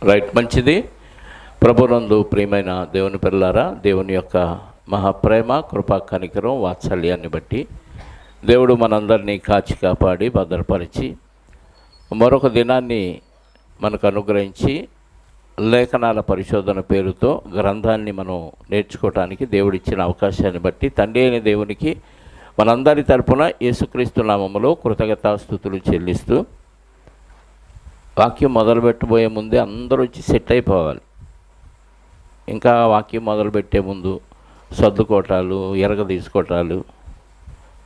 Right, మంచిది. ప్రభునందు ప్రియమైన దేవుని పిల్లారా, దేవుని యొక్క మహాప్రేమ, కృపా, కనికరం, వాత్సల్యాన్ని బట్టి దేవుడు మనందరినీ కాచి కాపాడి భద్రపరిచి మరొక దినాన్ని మనకు అనుగ్రహించి లేఖనాల పరిశోధన పేరుతో గ్రంథాన్ని మనం నేర్చుకోవటానికి దేవుడిచ్చిన అవకాశాన్ని బట్టి తండ్రి అయిన దేవునికి మనందరి తరపున యేసుక్రీస్తు నామములో కృతజ్ఞతాస్తుతులు చెల్లిస్తూ, వాక్యం మొదలుపెట్టబోయే ముందే అందరూ వచ్చి సెట్ అయిపోవాలి. ఇంకా వాక్యం మొదలుపెట్టే ముందు సర్దుకోవటాలు, ఎరగ తీసుకోవటాలు,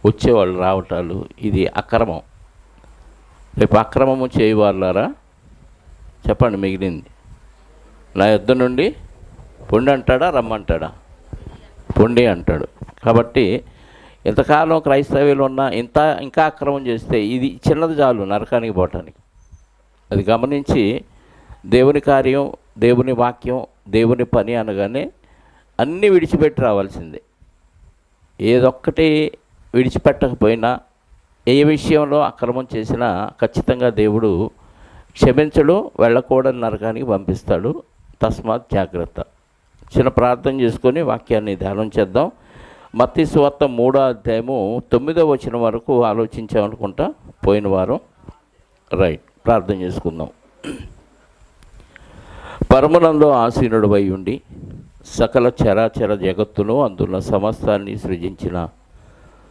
వచ్చేవాళ్ళు రావటాలు, ఇది అక్రమం. రేపు అక్రమము చేయవాళ్ళారా చెప్పండి. మిగిలింది నా యుద్ధ నుండి పొండి అంటాడా, రమ్మంటాడా? పొండి అంటాడు. కాబట్టి ఇంతకాలం క్రైస్తవ్యులు ఉన్న ఇంకా అక్రమం చేస్తే ఇది చిన్నది చాలు నరకానికి పోవటానికి. అది గమనించి దేవుని కార్యం, దేవుని వాక్యం, దేవుని పని అనగానే అన్నీ విడిచిపెట్టి రావాల్సిందే. ఏదొక్కటి విడిచిపెట్టకపోయినా, ఏ విషయంలో అక్రమం చేసినా ఖచ్చితంగా దేవుడు క్షమించడు, వెళ్ళకూడని నరకానికి పంపిస్తాడు. తస్మాత్ జాగ్రత్త. చిన్న ప్రార్థన చేసుకొని వాక్యాన్ని ధ్యానం చేద్దాం. మత్తయి సువార్త 3వ అధ్యాయము 9వ వచనం వరకు ఆలోచించామనుకుంటా పోయిన వారం. రైట్, ప్రార్థన చేసుకుందాం. పరమునందు ఆసీనుడవై ఉండి సకల చరాచర జగత్తును అందున్న సమస్తాన్ని సృజించిన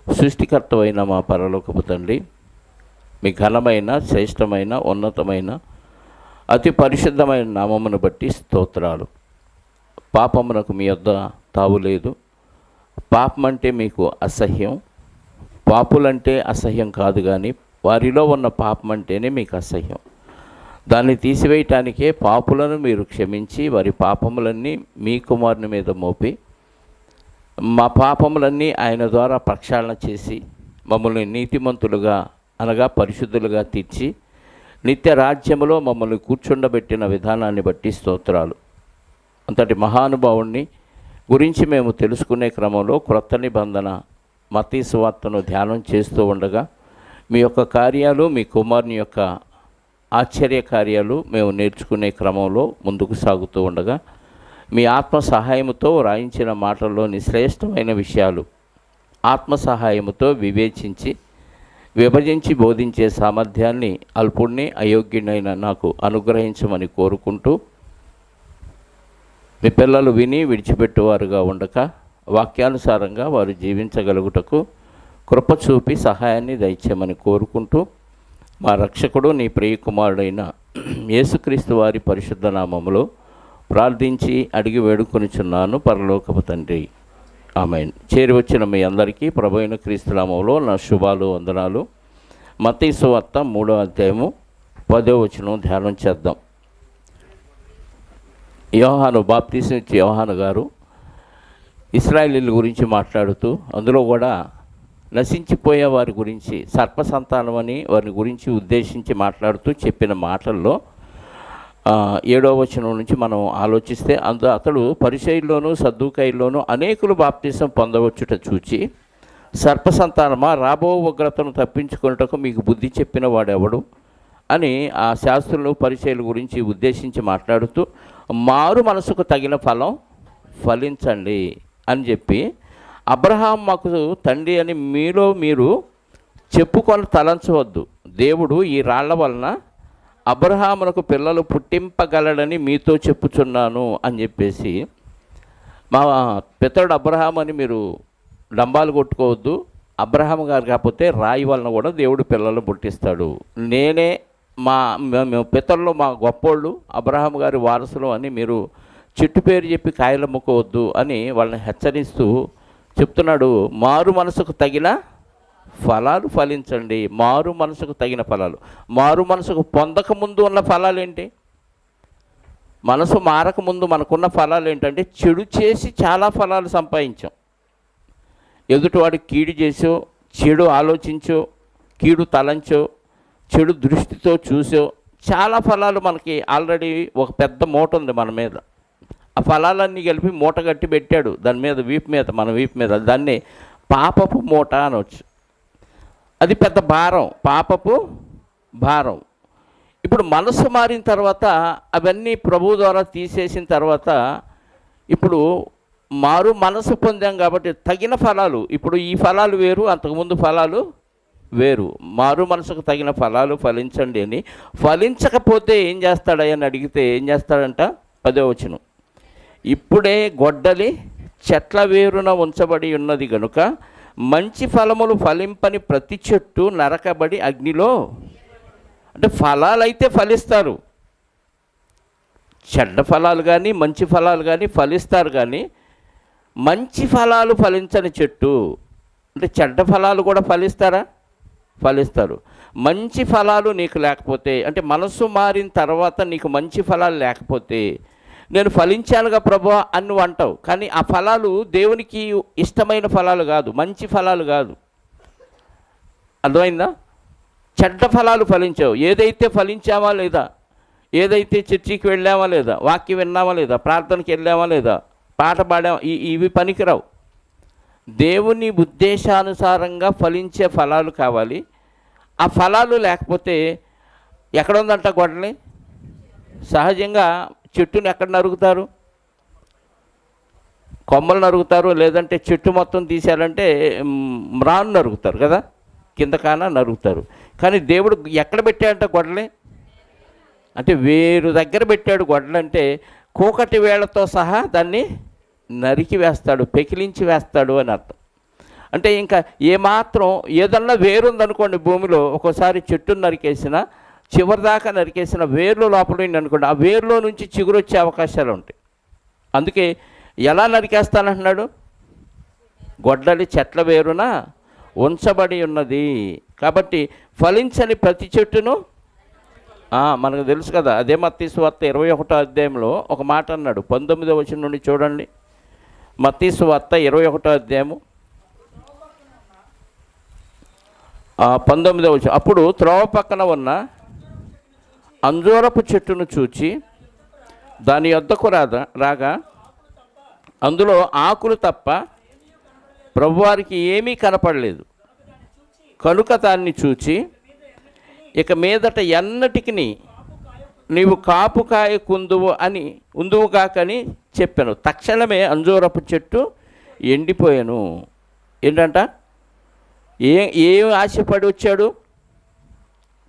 సృష్టికర్తవైన మా పరలోకపు తండ్రి, మీ ఘనమైన, శ్రేష్టమైన, ఉన్నతమైన, అతి పరిశుద్ధమైన నామమును బట్టి స్తోత్రాలు. పాపమునకు మీ యొద్ద తావులేదు. పాపం అంటే మీకు అసహ్యం. పాపులంటే అసహ్యం కాదు, కానీ వారిలో ఉన్న పాపం అంటేనే మీకు అసహ్యం. దాన్ని తీసివేయటానికే పాపులను మీరు క్షమించి వారి పాపములన్నీ మీ కుమారుని మీద మోపి మా పాపములన్నీ ఆయన ద్వారా ప్రక్షాళన చేసి మమ్మల్ని నీతిమంతులుగా అనగా పరిశుద్ధులుగా తీర్చి నిత్య రాజ్యములో మమ్మల్ని కూర్చుండబెట్టిన విధానాన్ని బట్టి స్తోత్రాలు. అంతటి మహానుభావుణ్ణి గురించి మేము తెలుసుకునే క్రమంలో క్రొత్త నిబంధన మత్తయి సువార్తను ధ్యానం చేస్తూ ఉండగా మీ యొక్క కార్యాలు, మీ కుమారుని యొక్క ఆశ్చర్య కార్యాలు మేము నేర్చుకునే క్రమంలో ముందుకు సాగుతూ ఉండగా మీ ఆత్మ సహాయముతో రాయించిన మాటల్లోని శ్రేష్టమైన విషయాలు ఆత్మ సహాయముతో వివేచించి విభజించి బోధించే సామర్థ్యాన్ని అల్పుణ్ణి, అయోగ్యుడైన నాకు అనుగ్రహించమని కోరుకుంటూ, మీ పిల్లలు విని విడిచిపెట్టువారుగా ఉండక వాక్యానుసారంగా వారు జీవించగలుగుటకు కృప చూపి సహాయాన్ని దయచేయమని కోరుకుంటూ, మా రక్షకుడు నీ ప్రియకుమారుడైన యేసుక్రీస్తు వారి పరిశుద్ధ నామములో ప్రార్థించి అడిగి వేడుకొనిచున్నాను పరలోకపు తండ్రి, ఆమేన్. చేరి వచ్చిన మీ అందరికీ ప్రభువైన క్రీస్తు నామములో నా శుభాలు, వందనాలు. మత్తయి సువార్త 3వ అధ్యాయము 10వ వచనం ధ్యానం చేద్దాం. యోహాను, బాప్తీసం ఇచ్చే యోహాను గారు ఇశ్రాయేలీయుల గురించి మాట్లాడుతూ, అందులో కూడా నశించిపోయే వారి గురించి, సర్ప సంతానం అని వారి గురించి ఉద్దేశించి మాట్లాడుతూ చెప్పిన మాటల్లో 7వ వచనం నుంచి మనం ఆలోచిస్తే, అతడు పరిసయ్యుల్లోనూ సద్దూకయ్యుల్లోనూ అనేకులు బాప్తీసం పొందవచ్చుట చూచి, సర్ప సంతానమా, రాబో ఉగ్రతను తప్పించుకున్నటకు మీకు బుద్ధి చెప్పిన వాడెవడు అని ఆ శాస్త్రులు పరిసయ్యుల గురించి ఉద్దేశించి మాట్లాడుతూ, మారు మనసుకు తగిన ఫలం ఫలించండి అని చెప్పి, అబ్రహాం మాకు తండ్రి అని మీలో మీరు చెప్పుకొని తలంచవద్దు. దేవుడు ఈ రాళ్ల వలన అబ్రహామునకు పిల్లలు పుట్టింపగలడని మీతో చెప్పుచున్నాను అని చెప్పేసి, మా పితరుడు అబ్రహాం అని మీరు డంబాలు కొట్టుకోవద్దు. అబ్రహాం గారు కాకపోతే రాయి వలన కూడా దేవుడు పిల్లలు పుట్టిస్తాడు. నేనే మేము పితరులు, మా గొప్పోళ్ళు, అబ్రహాం గారి వారసులు అని మీరు చెట్టు పేరు చెప్పి కాయలు అమ్ముకోవద్దు అని వాళ్ళని హెచ్చరిస్తూ చెప్తున్నాడు. మారు మనసుకు తగిన ఫలాలు ఫలించండి. మారు మనసుకు తగిన ఫలాలు. మారు మనసుకు పొందకముందు ఉన్న ఫలాలు ఏంటి? మనసు మారకముందు మనకున్న ఫలాలు ఏంటంటే, చెడు చేసి చాలా ఫలాలు సంపాదించాం. ఎదుటివాడికి కీడు చేసో, చెడు ఆలోచించో, కీడు తలంచో, చెడు దృష్టితో చూసో చాలా ఫలాలు మనకి ఆల్రెడీ ఒక పెద్ద మూట ఉంది మన మీద. ఆ ఫలాలన్నీ కలిపి మూట కట్టి పెట్టాడు దాని మీద, వీపు మీద, మన వీపు మీద. దాన్ని పాపపు మూట అనవచ్చు. అది పెద్ద భారం, పాపపు భారం. ఇప్పుడు మనసు మారిన తర్వాత అవన్నీ ప్రభువు ద్వారా తీసేసిన తర్వాత ఇప్పుడు మారు మనసు పొందాం కాబట్టి తగిన ఫలాలు, ఇప్పుడు ఈ ఫలాలు వేరు, అంతకుముందు ఫలాలు వేరు. మారు మనసుకు తగిన ఫలాలు ఫలించండి అని. ఫలించకపోతే ఏం చేస్తాడని అడిగితే ఏం చేస్తాడంట? 10వ వచనం, ఇప్పుడే గొడ్డలి చెట్ల వేరున ఉంచబడి ఉన్నది గనుక మంచి ఫలములు ఫలింపని ప్రతి చెట్టు నరకబడి అగ్నిలో. అంటే ఫలాలైతే ఫలిస్తారు, చెడ్డ ఫలాలు కానీ మంచి ఫలాలు కానీ ఫలిస్తారు, కానీ మంచి ఫలాలు ఫలించని చెట్టు అంటే చెడ్డ ఫలాలు కూడా ఫలిస్తారా? ఫలిస్తారు. మంచి ఫలాలు నీకు లేకపోతే, అంటే మనసు మారిన తర్వాత నీకు మంచి ఫలాలు లేకపోతే, నేను ఫలించానుగా ప్రభువా అని నువ్వు అంటావు, కానీ ఆ ఫలాలు దేవునికి ఇష్టమైన ఫలాలు కాదు, మంచి ఫలాలు కాదు. అర్థమైందా? చెడ్డ ఫలాలు ఫలించావు. ఏదైతే ఫలించామా లేదా, ఏదైతే చర్చికి వెళ్ళామా లేదా, వాక్యం విన్నామా లేదా, ప్రార్థనకి వెళ్ళామా లేదా, పాట పాడామా, ఇవి పనికిరావు. దేవుని ఉద్దేశానుసారంగా ఫలించే ఫలాలు కావాలి. ఆ ఫలాలు లేకపోతే ఎక్కడ ఉందంట గొడ్డలి? సహజంగా చెట్టుని ఎక్కడ నరుగుతారు? కొమ్మలు నరుగుతారు, లేదంటే చెట్టు మొత్తం తీశారంటే మ్రాను నరుగుతారు కదా, కింద కాన నరుగుతారు. కానీ దేవుడు ఎక్కడ పెట్టాడంట గొడ్డలి? అంటే వేరు దగ్గర పెట్టాడు. గొడ్డలి అంటే కూకటి వేళ్లతో సహా దాన్ని నరికి వేస్తాడు, పెకిలించి వేస్తాడు అని అర్థం. అంటే ఇంకా ఏమాత్రం ఏదన్నా వేరుందనుకోండి భూమిలో, ఒక్కోసారి చెట్టును నరికేసిన, చివరిదాకా నరికేసిన వేర్లు లోపల అనుకోండి, ఆ వేరులో నుంచి చిగురు వచ్చే అవకాశాలు ఉంటాయి. అందుకే ఎలా నరికేస్తానంటున్నాడు? గొడ్డలి చెట్ల వేరున ఉంచబడి ఉన్నది. కాబట్టి ఫలించని ప్రతి చెట్టును, మనకు తెలుసు కదా, అదే మత్తయి సువార్త 21వ అధ్యాయంలో ఒక మాట అన్నాడు. 19వ వచనం నుండి చూడండి. మత్తయి సువార్త 21వ అధ్యాయము 19వ వచనం, అప్పుడు త్రోవ పక్కన ఉన్న అంజూరపు చెట్టును చూచి దాని యొద్దకు రాగా అందులో ఆకులు తప్ప ప్రభువారికి ఏమీ కనపడలేదు. కనుక దాన్ని చూచి, ఇక మీదట ఎన్నటికి నీవు కాపు కాయకుందువు అని ఉందువుగాకని చెప్పాను. తక్షణమే అంజూరపు చెట్టు ఎండిపోయాను. ఏంటంట? ఏం ఆశపడి వచ్చాడు?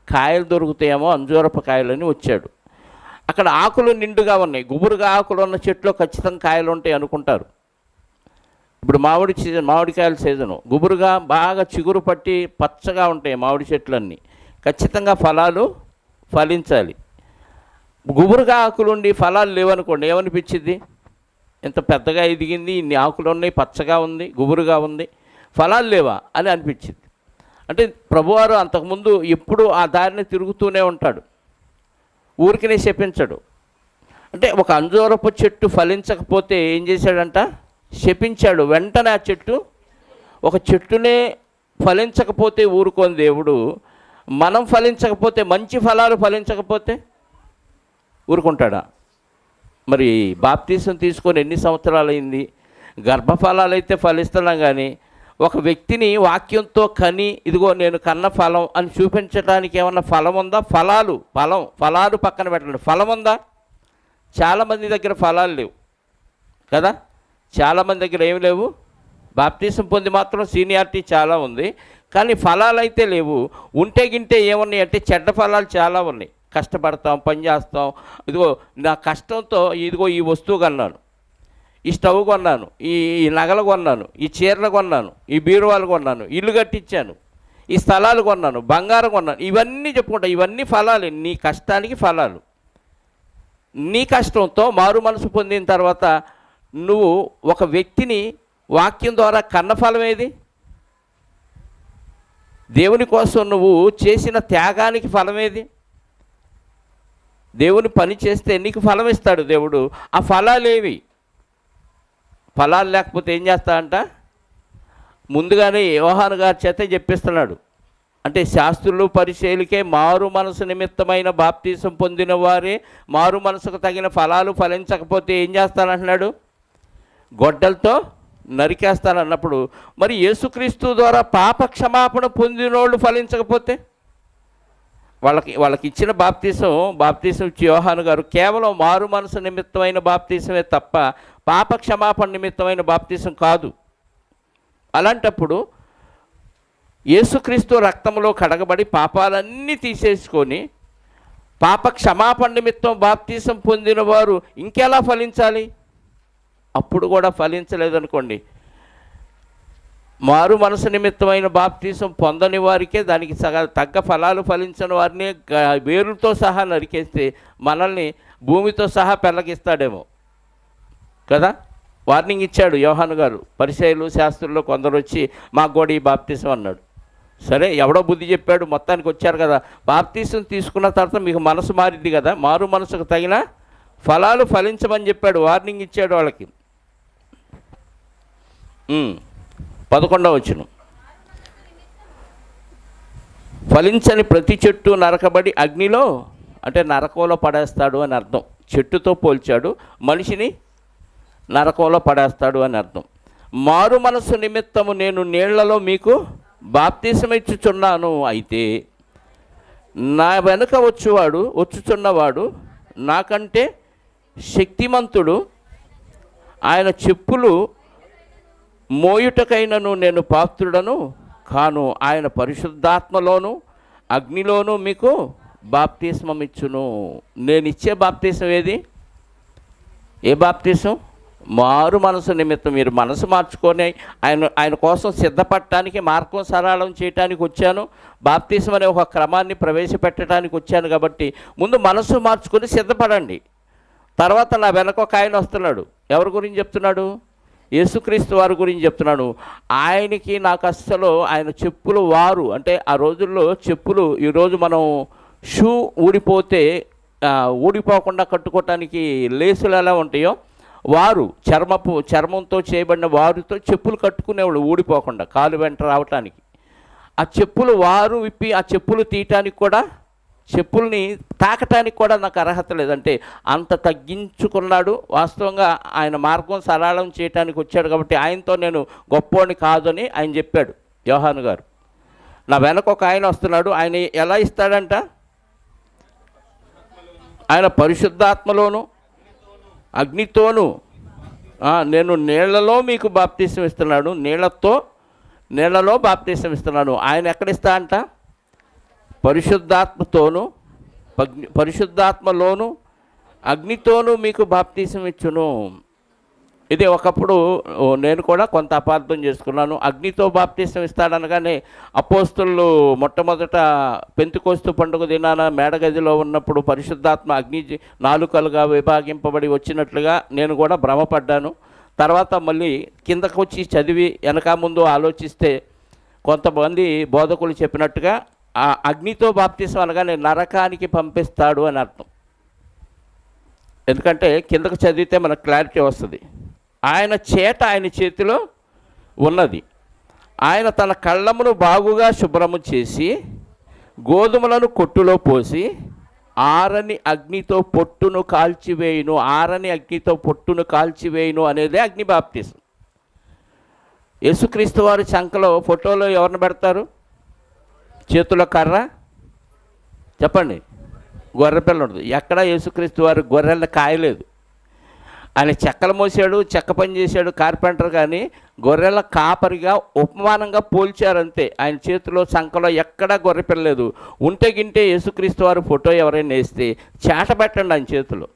కాయలు దొరుకుతాయేమో అంజూరపు కాయలని వచ్చాడు. అక్కడ ఆకులు నిండుగా ఉన్నాయి. గుబురుగా ఆకులు ఉన్న చెట్లో ఖచ్చితంగా కాయలు ఉంటాయి అనుకుంటారు. ఇప్పుడు మామిడికాయల సీజను, గుబురుగా బాగా చిగురు పట్టి పచ్చగా ఉంటాయి మామిడి చెట్లన్నీ. ఖచ్చితంగా ఫలాలు ఫలించాలి. గుబురుగా ఆకులుండి ఫలాలు లేవనుకోండి, ఏమనిపించింది? ఎంత పెద్దగా ఎదిగింది, ఇన్ని ఆకులు ఉన్నాయి, పచ్చగా ఉంది, గుబురుగా ఉంది, ఫలాలు లేవా అని అనిపించింది. అంటే ప్రభువారు అంతకుముందు ఎప్పుడు ఆ దారిని తిరుగుతూనే ఉంటాడు, ఊరికినే శపించడు. అంటే ఒక అంజూరపు చెట్టు ఫలించకపోతే ఏం చేశాడంట? శపించాడు. వెంటనే ఆ చెట్టు, ఒక చెట్టునే ఫలించకపోతే ఊరుకోని దేవుడు, మనం ఫలించకపోతే, మంచి ఫలాలు ఫలించకపోతే ఊరుకుంటాడా? మరి బాప్తీసం తీసుకొని ఎన్ని సంవత్సరాలు అయింది? గర్భఫలాలు అయితే ఫలిస్తున్నాం, కానీ ఒక వ్యక్తిని వాక్యంతో కని, ఇదిగో నేను కన్న ఫలం అని చూపించడానికి ఏమన్నా ఫలం ఉందా? ఫలాలు పక్కన పెట్టండి, ఫలం ఉందా? చాలామంది దగ్గర ఫలాలు లేవు కదా, చాలామంది దగ్గర ఏమి లేవు. బాప్తీసం పొంది మాత్రం సీనియారిటీ చాలా ఉంది, కానీ ఫలాలు అయితే లేవు. ఉంటే గింటే ఏమున్నాయి అంటే చెడ్డ ఫలాలు చాలా ఉన్నాయి. కష్టపడతాం, పని చేస్తాం, ఇదిగో నా కష్టంతో ఇదిగో ఈ వస్తువు కొన్నాను, ఈ స్టవ్ కొన్నాను, ఈ నగలు కొన్నాను, ఈ చీరలు కొన్నాను, ఈ బీరువాలు కొన్నాను, ఇల్లు కట్టించాను, ఈ స్థలాలు కొన్నాను, బంగారం కొన్నాను, ఇవన్నీ చెప్పుకుంటా. ఇవన్నీ ఫలాలు, నీ కష్టానికి ఫలాలు. నీ కష్టంతో మారు మనసు పొందిన తర్వాత నువ్వు ఒక వ్యక్తిని వాక్యం ద్వారా కన్న ఫలం ఏది? దేవుని కోసం నువ్వు చేసిన త్యాగానికి ఫలమేది? దేవుని పని చేస్తే నీకు ఫలం ఇస్తాడు దేవుడు. ఆ ఫలాలేవి? ఫలాలు లేకపోతే ఏం చేస్తాడంట? ముందుగానే యోహాను గారి చేత చెప్పిస్తున్నాడు. అంటే శాస్త్రులు పరిచయులకే మారు మనసు నిమిత్తమైన బాప్తీసం పొందిన వారే మారు మనసుకు తగిన ఫలాలు ఫలించకపోతే ఏం చేస్తానంటున్నాడు? గొడ్డలతో నరికేస్తానన్నప్పుడు, మరి యేసుక్రీస్తు ద్వారా పాప క్షమాపణ పొందినోళ్ళు ఫలించకపోతే, వాళ్ళకి ఇచ్చిన బాప్తీసం ఇచ్చి యోహాను గారు కేవలం మారు మనసు నిమిత్తమైన బాప్తీసమే తప్ప పాప క్షమాపణ నిమిత్తమైన బాప్తీసం కాదు. అలాంటప్పుడు యేసుక్రీస్తు రక్తంలో కడగబడి పాపాలన్నీ తీసేసుకొని పాప క్షమాపణ నిమిత్తం బాప్తీసం పొందిన వారు ఇంకెలా ఫలించాలి? అప్పుడు కూడా ఫలించలేదనుకోండి, మారు మనసు నిమిత్తమైన బాప్తీసం పొందని వారికే దానికి తగ్గ ఫలాలు ఫలించని వారిని వేరుతో సహా నరికేస్తే మనల్ని భూమితో సహా పెళ్ళగిస్తాడేమో కదా. వార్నింగ్ ఇచ్చాడు యోహాను గారు. పరిసయ్యులు శాస్త్రుల్లో కొందరు వచ్చి మాకు కూడా ఈ బాప్తీసం అన్నాడు. సరే, ఎవడో బుద్ధి చెప్పాడు, మొత్తానికి వచ్చారు కదా. బాప్తీసం తీసుకున్న తర్వాత మీకు మనసు మారింది కదా, మారు మనసుకు తగిన ఫలాలు ఫలించమని చెప్పాడు, వార్నింగ్ ఇచ్చాడు వాళ్ళకి. 11వ వచనం, ఫలించని ప్రతి చెట్టు నరకబడి అగ్నిలో, అంటే నరకంలో పడేస్తాడు అని అర్థం. చెట్టుతో పోల్చాడు, మనిషిని నరకంలో పడేస్తాడు అని అర్థం. మారు మనసు నిమిత్తము నేను నీళ్లలో మీకు బాప్తీసం ఇచ్చుచున్నాను, అయితే నా వెనుక వచ్చుచున్నవాడు నాకంటే శక్తిమంతుడు, ఆయన చెప్పులు మోయుటకైనను నేను పాత్రుడను కాను, ఆయన పరిశుద్ధాత్మలోను అగ్నిలోను మీకు బాప్తీస్మం ఇచ్చును. నేను ఇచ్చే బాప్తీసం ఏది? ఏ బాప్తీసం? మారు మనసు నిమిత్తం మీరు మనసు మార్చుకొని ఆయన కోసం సిద్ధపడటానికి, మార్గం సరళం చేయటానికి వచ్చాను. బాప్తీసం అనే ఒక క్రమాన్ని ప్రవేశపెట్టడానికి వచ్చాను కాబట్టి ముందు మనసు మార్చుకొని సిద్ధపడండి. తర్వాత నా వెనక ఒక ఆయన వస్తున్నాడు. ఎవరి గురించి చెప్తున్నాడు? యేసుక్రీస్తు వారి గురించి చెప్తున్నాడు. ఆయనకి నాకు అస్సలు ఆయన చెప్పులు వారు, అంటే ఆ రోజుల్లో చెప్పులు, ఈరోజు మనం షూ ఊడిపోకుండా కట్టుకోవటానికి లేసులు ఎలా ఉంటాయో, వారు చర్మంతో చేయబడిన వారితో చెప్పులు కట్టుకునేవాళ్ళు ఊడిపోకుండా, కాలు వెంట రావటానికి. ఆ చెప్పులు వారు విప్పి ఆ చెప్పులు తీయటానికి కూడా, చెప్పుల్ని తాకటానికి కూడా నాకు అర్హత లేదంటే అంత తగ్గించుకున్నాడు. వాస్తవంగా ఆయన మార్గం సరళం చేయటానికి వచ్చాడు కాబట్టి ఆయనతో నేను గొప్పోని కాదని ఆయన చెప్పాడు యోహాను గారు. నా వెనక ఒక ఆయన వస్తున్నాడు. ఆయన ఎలా ఇస్తాడంట? ఆయన పరిశుద్ధాత్మలోను అగ్నితోను నేను నీళ్లలో మీకు బాప్తీసం ఇస్తున్నాడు, నీళ్లలో బాప్తీసం ఇస్తున్నాను. ఆయన ఎక్కడిస్తా అంట? పరిశుద్ధాత్మలోను అగ్నితోను మీకు బాప్తీసం ఇచ్చును. ఇది ఒకప్పుడు నేను కూడా కొంత అపార్థం చేసుకున్నాను. అగ్నితో బాప్తీసం ఇస్తాడనగానే అపోస్తులు మొట్టమొదట పెంతెకోస్తు పండుగ దినాన మేడగదిలో ఉన్నప్పుడు పరిశుద్ధాత్మ అగ్ని నాలుకలుగా విభాగింపబడి వచ్చినట్లుగా నేను కూడా భ్రమపడ్డాను. తర్వాత మళ్ళీ కిందకు వచ్చి చదివి వెనక ముందు ఆలోచిస్తే కొంతమంది బోధకులు చెప్పినట్టుగా ఆ అగ్నితో బాప్తీసం అనగానే నరకానికి పంపిస్తాడు అని అర్థం. ఎందుకంటే కిందకు చదివితే మనకు క్లారిటీ వస్తుంది. ఆయన చేతిలో ఉన్నది. ఆయన తన కళ్ళమును బాగుగా శుభ్రము చేసి గోధుమలను కొట్టులో పోసి ఆరని అగ్నితో పొట్టును కాల్చివేయును అనేదే అగ్ని బాప్తీసం. యేసుక్రీస్తు వారి చంకలో ఫోటోలో ఎవరిని పెడతారు? చేతిలో కర్ర, చెప్పండి, గొర్రెపిల్ల ఉంటుంది. ఎక్కడ యేసుక్రీస్తు వారు గొర్రెలను కాయలేదు. ఆయన చెక్కలు మోసాడు, చెక్క పని చేశాడు, కార్పెంటర్. కానీ గొర్రెల కాపరిగా ఉపమానంగా పోల్చారంతే. ఆయన చేతిలో సంకలో ఎక్కడా గొర్రెపిల్లలేదు. ఉంటే గింటే యేసుక్రీస్తు వారు ఫోటో ఎవరైనా వేస్తే చేట పెట్టండి ఆయన చేతిలో.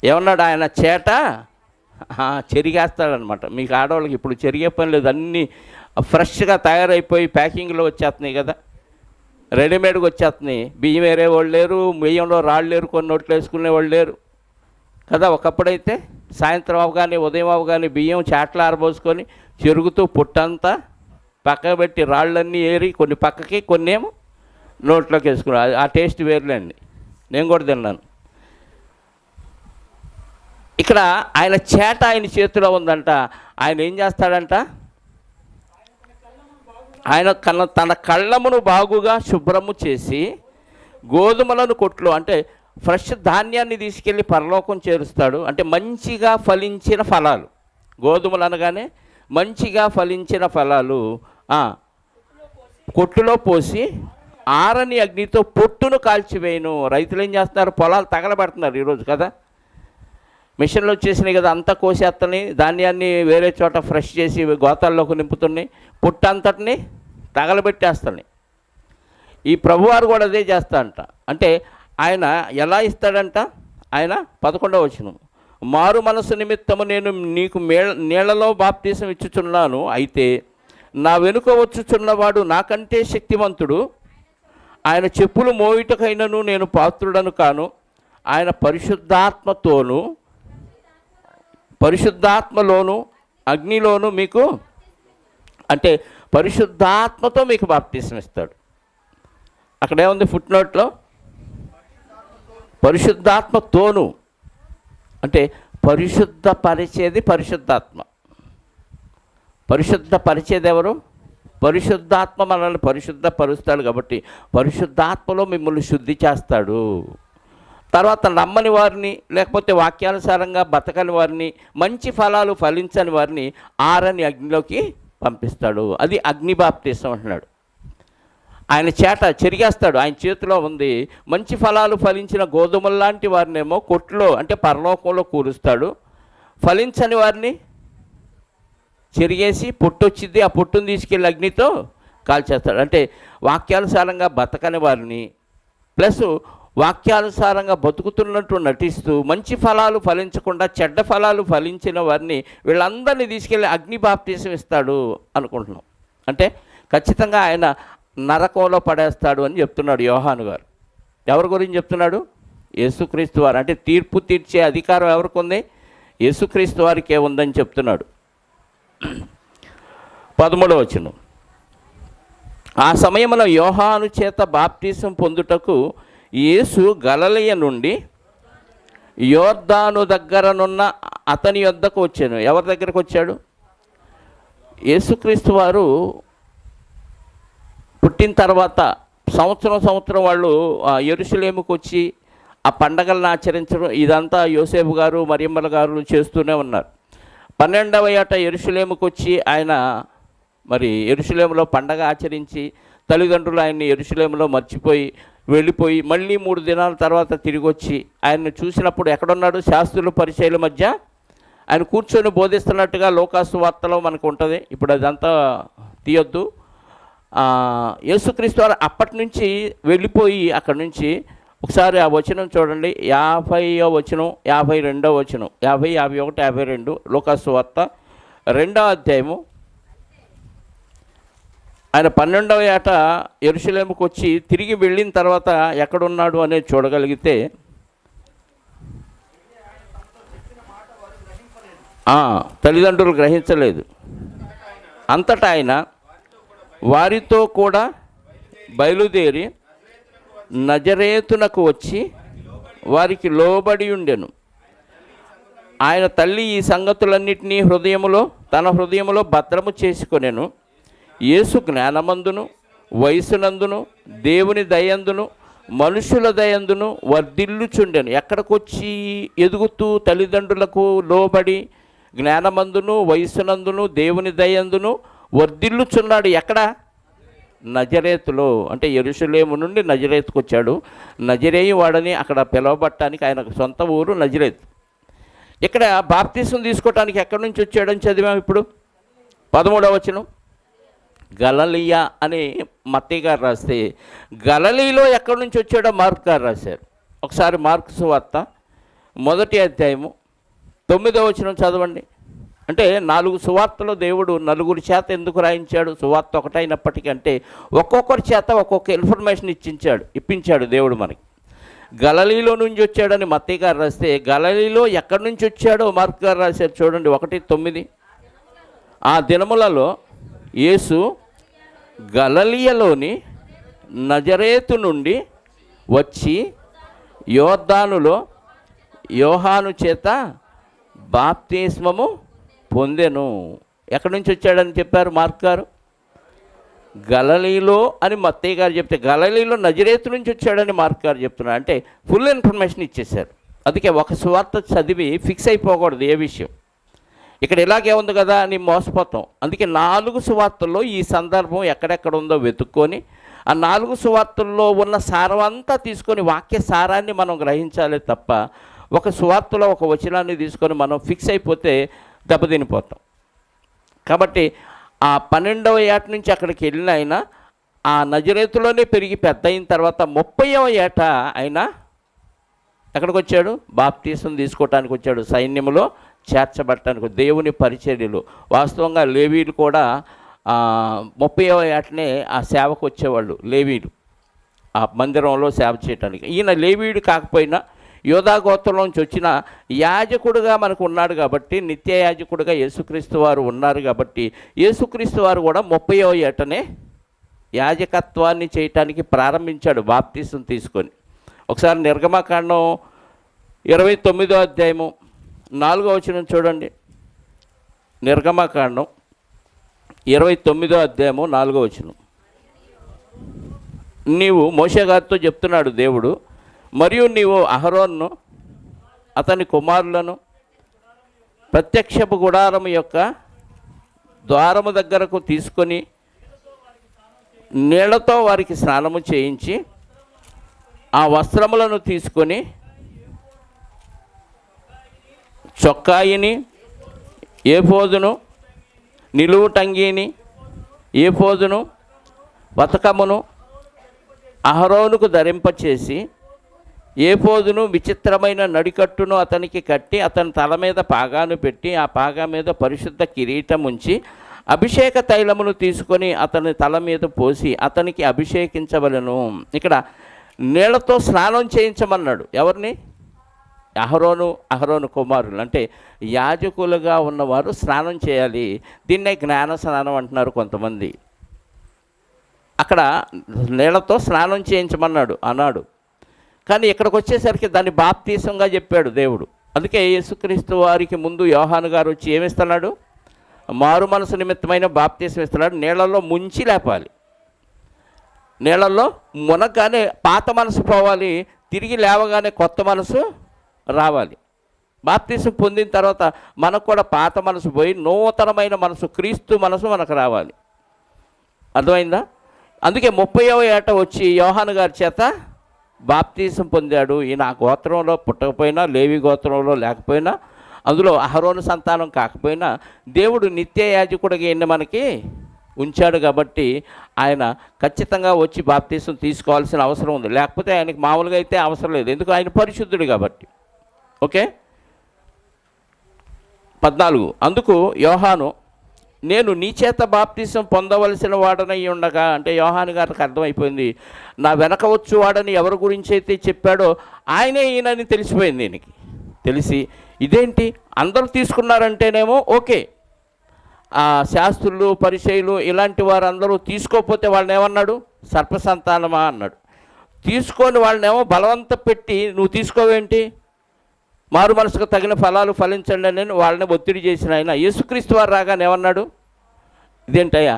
ఏమన్నాడు ఆయన? చేట చెరిగేస్తాడనమాట. మీకు ఆడవాళ్ళకి ఇప్పుడు చెరిగే పని లేదు, అన్నీ ఫ్రెష్గా తయారైపోయి ప్యాకింగ్లో వచ్చేస్తున్నాయి కదా, రెడీమేడ్గా వచ్చేస్తున్నాయి. బియ్యం వేరే వాళ్ళు లేరు, బియ్యంలో రాళ్ళు లేరు, కొన్ని నోట్లు వేసుకునే వాళ్ళు లేరు కదా. ఒకప్పుడైతే సాయంత్రం అవగానే ఉదయం అవగానే బియ్యం చాట్లు ఆరబోసుకొని చెరుగుతూ పుట్టంతా పక్కకు పెట్టి రాళ్ళన్నీ ఏరి కొన్ని పక్కకి కొన్ని ఏమో నోట్లోకి వేసుకున్నాను. ఆ టేస్ట్ వేరులేండి, నేను కూడా తిన్నాను. ఇక్కడ ఆయన ఆయన చేతిలో ఉందంట. ఆయన ఏం చేస్తాడంట? ఆయన తన కళ్ళమును బాగుగా శుభ్రము చేసి గోధుమలను కొట్లు, అంటే ఫ్రెష్ ధాన్యాన్ని తీసుకెళ్ళి పరలోకం చేరుస్తాడు. అంటే మంచిగా ఫలించిన ఫలాలు, గోధుమలు అనగానే మంచిగా ఫలించిన ఫలాలు కొట్టులో పోసి ఆరని అగ్నితో పొట్టును కాల్చివేయను. రైతులు ఏం చేస్తున్నారు? పొలాలు తగలబెడుతున్నారు ఈరోజు కదా, మిషన్లు వచ్చేసినాయి కదా, అంతా కోసేస్తున్నాయి, ధాన్యాన్ని వేరే చోట ఫ్రెష్ చేసి గోతాల్లోకి నింపుతున్నాయి, పుట్టంతటిని తగలబెట్టేస్తున్నాయి. ఈ ప్రభువారు కూడా అదే చేస్తా అంట. అంటే ఆయన ఎలా ఇస్తాడంట? ఆయన 11వ వచనం, మారు మనసు నిమిత్తము నేను నీకు నీళ్లలో బాప్తీసం ఇచ్చుచున్నాను, అయితే నా వెనుక వచ్చుచున్నవాడు నాకంటే శక్తివంతుడు, ఆయన చెప్పులు మోయుటకైనను నేను పాత్రుడను కాను, ఆయన పరిశుద్ధాత్మలోను అగ్నిలోను మీకు, అంటే పరిశుద్ధాత్మతో మీకు బాప్తీసం ఇస్తాడు. అక్కడేముంది ఫుట్నోట్లో? పరిశుద్ధాత్మతోను, అంటే పరిశుద్ధపరిచేది పరిశుద్ధాత్మ. పరిశుద్ధపరిచేది ఎవరు? పరిశుద్ధాత్మ మనల్ని పరిశుద్ధపరుస్తాడు కాబట్టి పరిశుద్ధాత్మలో మిమ్మల్ని శుద్ధి చేస్తాడు. తర్వాత నమ్మని వారిని, లేకపోతే వాక్యానుసారంగా బతకని వారిని, మంచి ఫలాలు ఫలించని వారిని ఆరని అగ్నిలోకి పంపిస్తాడు. అది అగ్ని బాప్తీసం అంటున్నాడు. ఆయన చేట చెరిగేస్తాడు, ఆయన చేతిలో ఉంది. మంచి ఫలాలు ఫలించిన గోధుమల్లాంటి వారినేమో కొట్లో అంటే పరలోకంలో కూరుస్తాడు. ఫలించని వారిని చెరిగేసి పొట్టు వచ్చింది, ఆ పొట్టును తీసుకెళ్ళి అగ్నితో కాల్చేస్తాడు. అంటే వాక్యానుసారంగా బతకని వారిని ప్లస్ వాక్యానుసారంగా బతుకుతున్నట్టు నటిస్తూ మంచి ఫలాలు ఫలించకుండా చెడ్డ ఫలాలు ఫలించిన వారిని వీళ్ళందరినీ తీసుకెళ్ళి అగ్ని బాప్తీసం ఇస్తాడు అనుకుంటున్నాం. అంటే ఖచ్చితంగా ఆయన నరకంలో పడేస్తాడు అని చెప్తున్నాడు యోహాను గారు. ఎవరి గురించి చెప్తున్నాడు? యేసుక్రీస్తు వారు. అంటే తీర్పు తీర్చే అధికారం ఎవరికి ఉంది? యేసుక్రీస్తు వారికే ఉందని చెప్తున్నాడు. 13వ వచనం, ఆ సమయంలో యోహాను చేత బాప్తీసం పొందుటకు యేసు గలిలయ నుండి యోర్దాను దగ్గరనున్న అతని యొద్దకు వచ్చాను. ఎవరి దగ్గరకు వచ్చాడు? యేసుక్రీస్తు వారు పుట్టిన తర్వాత సంవత్సరం వాళ్ళు యెరూషలేముకు వచ్చి ఆ పండగలను ఆచరించడం, ఇదంతా యోసేపు గారు మరియమ్మల గారు చేస్తూనే ఉన్నారు. 12వ ఏట యెరూషలేముకు వచ్చి ఆయన మరి యెరూషలేములో పండగ ఆచరించి తల్లిదండ్రులు ఆయన్ని యెరూషలేములో మర్చిపోయి వెళ్ళిపోయి మళ్ళీ 3 దినాల తర్వాత తిరిగి వచ్చి ఆయన్ని చూసినప్పుడు ఎక్కడున్నాడు? శాస్త్రులు పరిచయుల మధ్య ఆయన కూర్చొని బోధిస్తున్నట్టుగా లోకాసు వార్తలో మనకు ఉంటుంది. ఇప్పుడు అదంతా తీయొద్దు. యేసుక్రీస్తు వారు అప్పటి నుంచి వెళ్ళిపోయి అక్కడి నుంచి ఒకసారి ఆ వచనం చూడండి, 50వ వచనం, 52వ వచనం, 50, 51, 52 లోకాసు వార్త 2వ అధ్యాయము. ఆయన 12వ ఏట యెరూషలేముకు వచ్చి తిరిగి వెళ్ళిన తర్వాత ఎక్కడున్నాడు అనేది చూడగలిగితే తల్లిదండ్రులు గ్రహించలేదు. అంతటా ఆయన వారితో కూడా బయలుదేరి నజరేతునకు వచ్చి వారికి లోబడి ఉండెను. ఆయన తల్లి ఈ సంగతులన్నిటినీ తన హృదయములో భద్రము చేసుకొనెను. యేసు జ్ఞానమందును వయసునందును దేవుని దయందును మనుషుల దయందును వర్ధిల్లుచుండెను. ఎక్కడికొచ్చి ఎదుగుతూ తల్లిదండ్రులకు లోబడి జ్ఞానమందును వయసునందును దేవుని దయందును వర్ధిల్లుచున్నాడు. ఎక్కడ? నజరేతులో. అంటే యెరూషలేము నుండి నజరేతుకు వచ్చాడు. నజరేయు వాడని అక్కడ పిలవబట్టడానికి ఆయన సొంత ఊరు నజరేతు. ఇక్కడ బాప్తీసం తీసుకోవటానికి ఎక్కడి నుంచి వచ్చాడని చదివాము. ఇప్పుడు 13వ వచనం, గలిలయ అని మత్తయి గారు రాస్తే గలిలయలో ఎక్కడి నుంచి వచ్చాడో మార్కు గారు రాశారు. ఒకసారి మార్కు సువార్త 1వ అధ్యాయము 9వ వచనం చదవండి. అంటే 4 సువార్తలు దేవుడు నలుగురి చేత ఎందుకు రాయించాడు? సువార్త ఒకటైనప్పటికీ అంటే ఒక్కొక్కరి చేత ఒక్కొక్క ఇన్ఫర్మేషన్ ఇప్పించాడు దేవుడు మనకి. గలిలయలో నుంచి వచ్చాడని మత్తయి గారు రాస్తే గలిలయలో ఎక్కడి నుంచి వచ్చాడో మార్కు గారు రాశారు. చూడండి 1:9, ఆ దినములలో యేసు గలిలయలోని నజరేతు నుండి వచ్చి యోర్దానులో యోహాను చేత బాప్తిస్మము పొందెను. ఎక్కడి నుంచి వచ్చాడని చెప్పారు మార్కు గారు? గలిలయలో అని మత్తయి గారు చెప్తే గలిలయలో నజరేతు నుంచి వచ్చాడని మార్కు గారు చెప్తున్నారు. అంటే ఫుల్ ఇన్ఫర్మేషన్ ఇచ్చేశారు. అందుకే ఒక సువార్త చదివి ఫిక్స్ అయిపోకూడదు ఏ విషయం. ఇక్కడ ఇలాగే ఉంది కదా అని మోసపోతాం. అందుకే 4 సువార్తల్లో ఈ సందర్భం ఎక్కడెక్కడ ఉందో వెతుక్కొని ఆ 4 సువార్తల్లో ఉన్న సారం అంతా తీసుకొని వాక్య సారాన్ని మనం గ్రహించాలి తప్ప ఒక సువార్తలో ఒక వచనాన్ని తీసుకొని మనం ఫిక్స్ అయిపోతే దెబ్బతినిపోతాం. కాబట్టి ఆ 12వ ఏట నుంచి అక్కడికి వెళ్ళిన ఆయన ఆ నజరేతులోనే పెరిగి పెద్ద అయిన తర్వాత 30వ ఏట ఆయన ఎక్కడికి వచ్చాడు? బాప్తీసం తీసుకోవటానికి వచ్చాడు. సైన్యంలో చేర్చబడటానికి, దేవుని పరిచర్యలు. వాస్తవంగా లేవీలు కూడా 30వ ఏటనే ఆ సేవకు వచ్చేవాళ్ళు. లేవీలు ఆ మందిరంలో సేవ చేయటానికి. ఈయన లేవీయుడు కాకపోయినా యోధా గోత్రం నుంచి వచ్చిన యాజకుడుగా మనకు ఉన్నాడు కాబట్టి, నిత్య యాజకుడుగా యేసుక్రీస్తు వారు ఉన్నారు కాబట్టి, యేసుక్రీస్తు వారు కూడా 30వ ఏటనే యాజకత్వాన్ని చేయటానికి ప్రారంభించాడు బాప్తీసం తీసుకొని. ఒకసారి నిర్గమకాండం 29వ అధ్యాయము 4వ వచనం చూడండి. నిర్గమకాండం 29వ అధ్యాయము 4వ వచనం. నీవు మోషే గారితో చెప్తున్నాడు దేవుడు, మరియు నీవు అహరోన్ను అతని కుమారులను ప్రత్యక్షపు గుడారము యొక్క ద్వారము దగ్గరకు తీసుకొని నీళ్లతో వారికి స్నానము చేయించి ఆ వస్త్రములను తీసుకొని చొక్కాయిని, ఏఫోదును, నిలువు టంగీని, ఏఫోదును, పతకమును అహరోనుకు ధరింపచేసి ఏఫోదును విచిత్రమైన నడికట్టును అతనికి కట్టి అతని తల మీద పాగాను పెట్టి ఆ పాగా మీద పరిశుద్ధ కిరీటం ఉంచి అభిషేక తైలమును తీసుకొని అతని తల మీద పోసి అతనికి అభిషేకించవలెను. ఇక్కడ నీళ్లతో స్నానం చేయించమన్నాడు. ఎవరిని? అహరోను కుమారులు, అంటే యాజకులుగా ఉన్నవారు స్నానం చేయాలి. దీన్నే జ్ఞాన స్నానం అంటున్నారు కొంతమంది. అక్కడ నీళ్లతో స్నానం చేయించమన్నాడు అన్నాడు. కానీ ఇక్కడికి వచ్చేసరికి దాన్ని బాప్తీసంగా చెప్పాడు దేవుడు. అందుకే యేసుక్రీస్తు వారికి ముందు యోహాను గారు వచ్చి ఏమిస్తున్నాడు? మారు మనసు నిమిత్తమైన బాప్తీసం ఇస్తున్నాడు. నీళ్లలో ముంచి లేపాలి. నీళ్లలో మునగానే పాత మనసు పోవాలి, తిరిగి లేవగానే కొత్త మనసు రావాలి. బాప్తీసం పొందిన తర్వాత మనకు కూడా పాత మనసు పోయి నూతనమైన మనసు, క్రీస్తు మనసు మనకు రావాలి. అర్థమైందా? అందుకే 30వ ఏట వచ్చి యోహాను గారి చేత బాప్తీసం పొందాడు. ఈయన ఆ గోత్రంలో పుట్టకపోయినా, లేవి గోత్రంలో లేకపోయినా, అందులో అహరోను సంతానం కాకపోయినా దేవుడు నిత్య యాజకుడిగా ఈయన మనకి ఉంచాడు కాబట్టి ఆయన ఖచ్చితంగా వచ్చి బాప్తీసం తీసుకోవాల్సిన అవసరం ఉంది. లేకపోతే ఆయనకి మామూలుగా అయితే అవసరం లేదు, ఎందుకు? ఆయన పరిశుద్ధుడు కాబట్టి. ఓకే. 14. అందుకు యోహాను, నేను నీ చేత బాప్తీసం పొందవలసిన వాడనై ఉండగా, అంటే యోహాను గారికి అర్థమైపోయింది, నా వెనక వచ్చు వాడని ఎవరి గురించి అయితే చెప్పాడో ఆయనే ఈయనని తెలిసిపోయింది. ఈయనకి తెలిసి ఇదేంటి అందరూ తీసుకున్నారంటేనేమో ఓకే, ఆ శాస్త్రులు, పరిచయులు ఇలాంటి వారందరూ తీసుకోకపోతే వాళ్ళని ఏమన్నాడు? సర్పసంతానమా అన్నాడు. తీసుకొని వాళ్ళనేమో బలవంత పెట్టి నువ్వు తీసుకోవేంటి, మారు మనసుకు తగిన ఫలాలు ఫలించండి అని వాళ్ళని ఒత్తిడి చేసిన ఆయన యేసుక్రీస్తు వారు రాగానే ఏమన్నాడు? ఇదేంటయ్యా,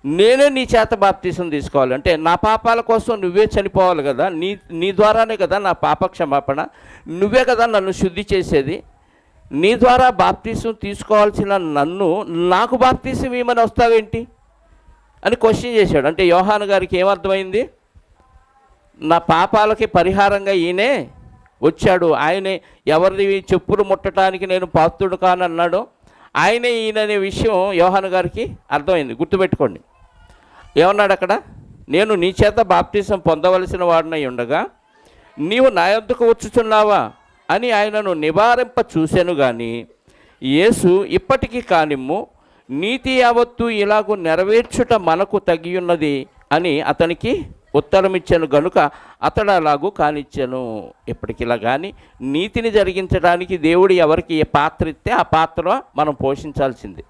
నేనే నీ చేత బాప్తీసం తీసుకోవాలి, అంటే నా పాపాల కోసం నువ్వే చనిపోవాలి కదా, నీ ద్వారానే కదా నా పాప క్షమాపణ, నువ్వే కదా నన్ను శుద్ధి చేసేది, నీ ద్వారా బాప్తీసం తీసుకోవాల్సిన నన్ను నాకు బాప్తీసం ఏమని వస్తావేంటి అని క్వశ్చన్ చేశాడు. అంటే యోహాను గారికి ఏమర్థమైంది? నా పాపాలకి పరిహారంగా ఈయనే వచ్చాడు, ఆయనే ఎవరిది చెప్పులు ముట్టడానికి నేను పాత్రుడు కానన్నాడు, ఆయనే ఈయననే విషయం యోహాను గారికి అర్థమైంది. గుర్తుపెట్టుకోండి. ఏమన్నాడు అక్కడ? నేను నీ చేత బాప్తీసం పొందవలసిన వాడినై ఉండగా నీవు నా యొద్దకు వచ్చుచున్నావా అని ఆయనను నివారింప చూశాను. కానీ యేసు ఇప్పటికీ కానిమ్ము, నీతి యావత్తు ఇలాగూ నెరవేర్చుట మనకు తగియున్నది అని అతనికి ఉత్తరమిచ్చాను గనుక అతడు అలాగూ కానిచ్చాను. ఇప్పటికిలా కానీ నీతిని జరిగించడానికి దేవుడు ఎవరికి ఏ పాత్ర ఇస్తే ఆ పాత్ర మనం పోషించాల్సింది.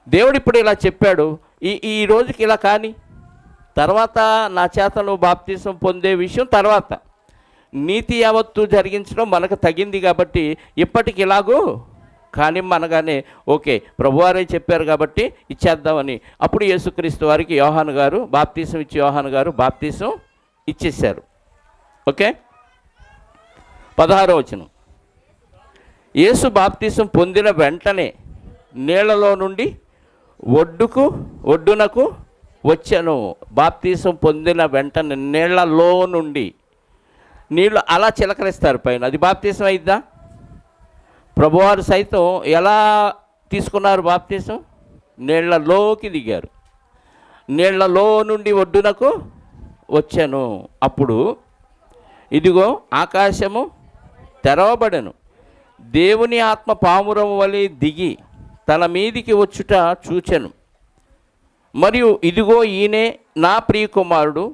దేవుడు ఇప్పుడు ఇలా చెప్పాడు, ఈ రోజుకి ఇలా కానీ, తర్వాత నా చేత నువ్వు బాప్తీసం పొందే విషయం తర్వాత, నీతి యావత్తు జరిగించడం మనకు తగింది కాబట్టి ఇప్పటికి ఇలాగూ కానీ అనగానే ఓకే, ప్రభువారే చెప్పారు కాబట్టి ఇచ్చేద్దామని అప్పుడు యేసుక్రీస్తు వారికి యోహాను గారు బాప్తీసం ఇచ్చి యోహాను గారు బాప్తీసం ఇచ్చేశారు. ఓకే. 16వ వచనం. యేసు బాప్తీసం పొందిన వెంటనే నీళ్లలో నుండి ఒడ్డునకు వచ్చాను. బాప్తీసం పొందిన వెంటనే నీళ్లలో నుండి నీళ్ళు అలా చిలకరిస్తారు పైన, అది బాప్తీసం అయిద్దా? ప్రభువారు సైతం ఎలా తీసుకున్నారు బాప్తీసం? నీళ్లలోకి దిగారు, నీళ్లలో నుండి ఒడ్డునకు వచ్చాను. అప్పుడు ఇదిగో ఆకాశము తెరవబడెను, దేవుని ఆత్మ పావురము వలె దిగి తన మీదికి వచ్చుట చూచెను. మరియు ఇదిగో ఈయనే నా ప్రియకుమారుడు,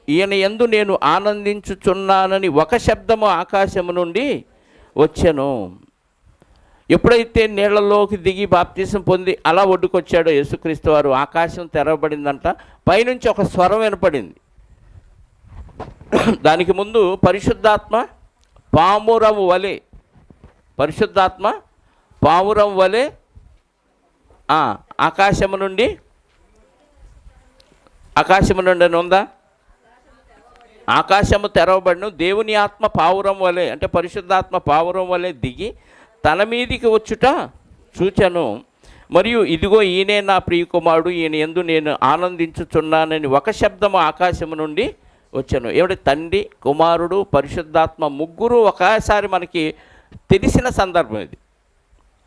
ఈయన యందు నేను ఆనందించుచున్నానని ఒక శబ్దము ఆకాశము నుండి వచ్చెను. ఎప్పుడైతే నీళ్లలోకి దిగి బాప్తీసం పొంది అలా ఒడ్డుకొచ్చాడో యేసుక్రీస్తు వారు, ఆకాశం తెరవబడిందంట. పైనుంచి ఒక స్వరం వినపడింది. దానికి ముందు పరిశుద్ధాత్మ పావురము వలె, పరిశుద్ధాత్మ పావురం వలె ఆకాశము నుండి ఉందా? ఆకాశము తెరవబడిను, దేవుని ఆత్మ పావురం వలె అంటే పరిశుద్ధాత్మ పావురం వలె దిగి తన మీదికి వచ్చుట చూచెను. మరియు ఇదిగో ఈయనే నా ప్రియకుమారుడు, ఈయన యందు నేను ఆనందించుచున్నానని ఒక శబ్దము ఆకాశము నుండి వచ్చాను. ఏమిటి? తండ్రి, కుమారుడు, పరిశుద్ధాత్మ ముగ్గురు ఒకేసారి మనకి తెలిసిన సందర్భం ఇది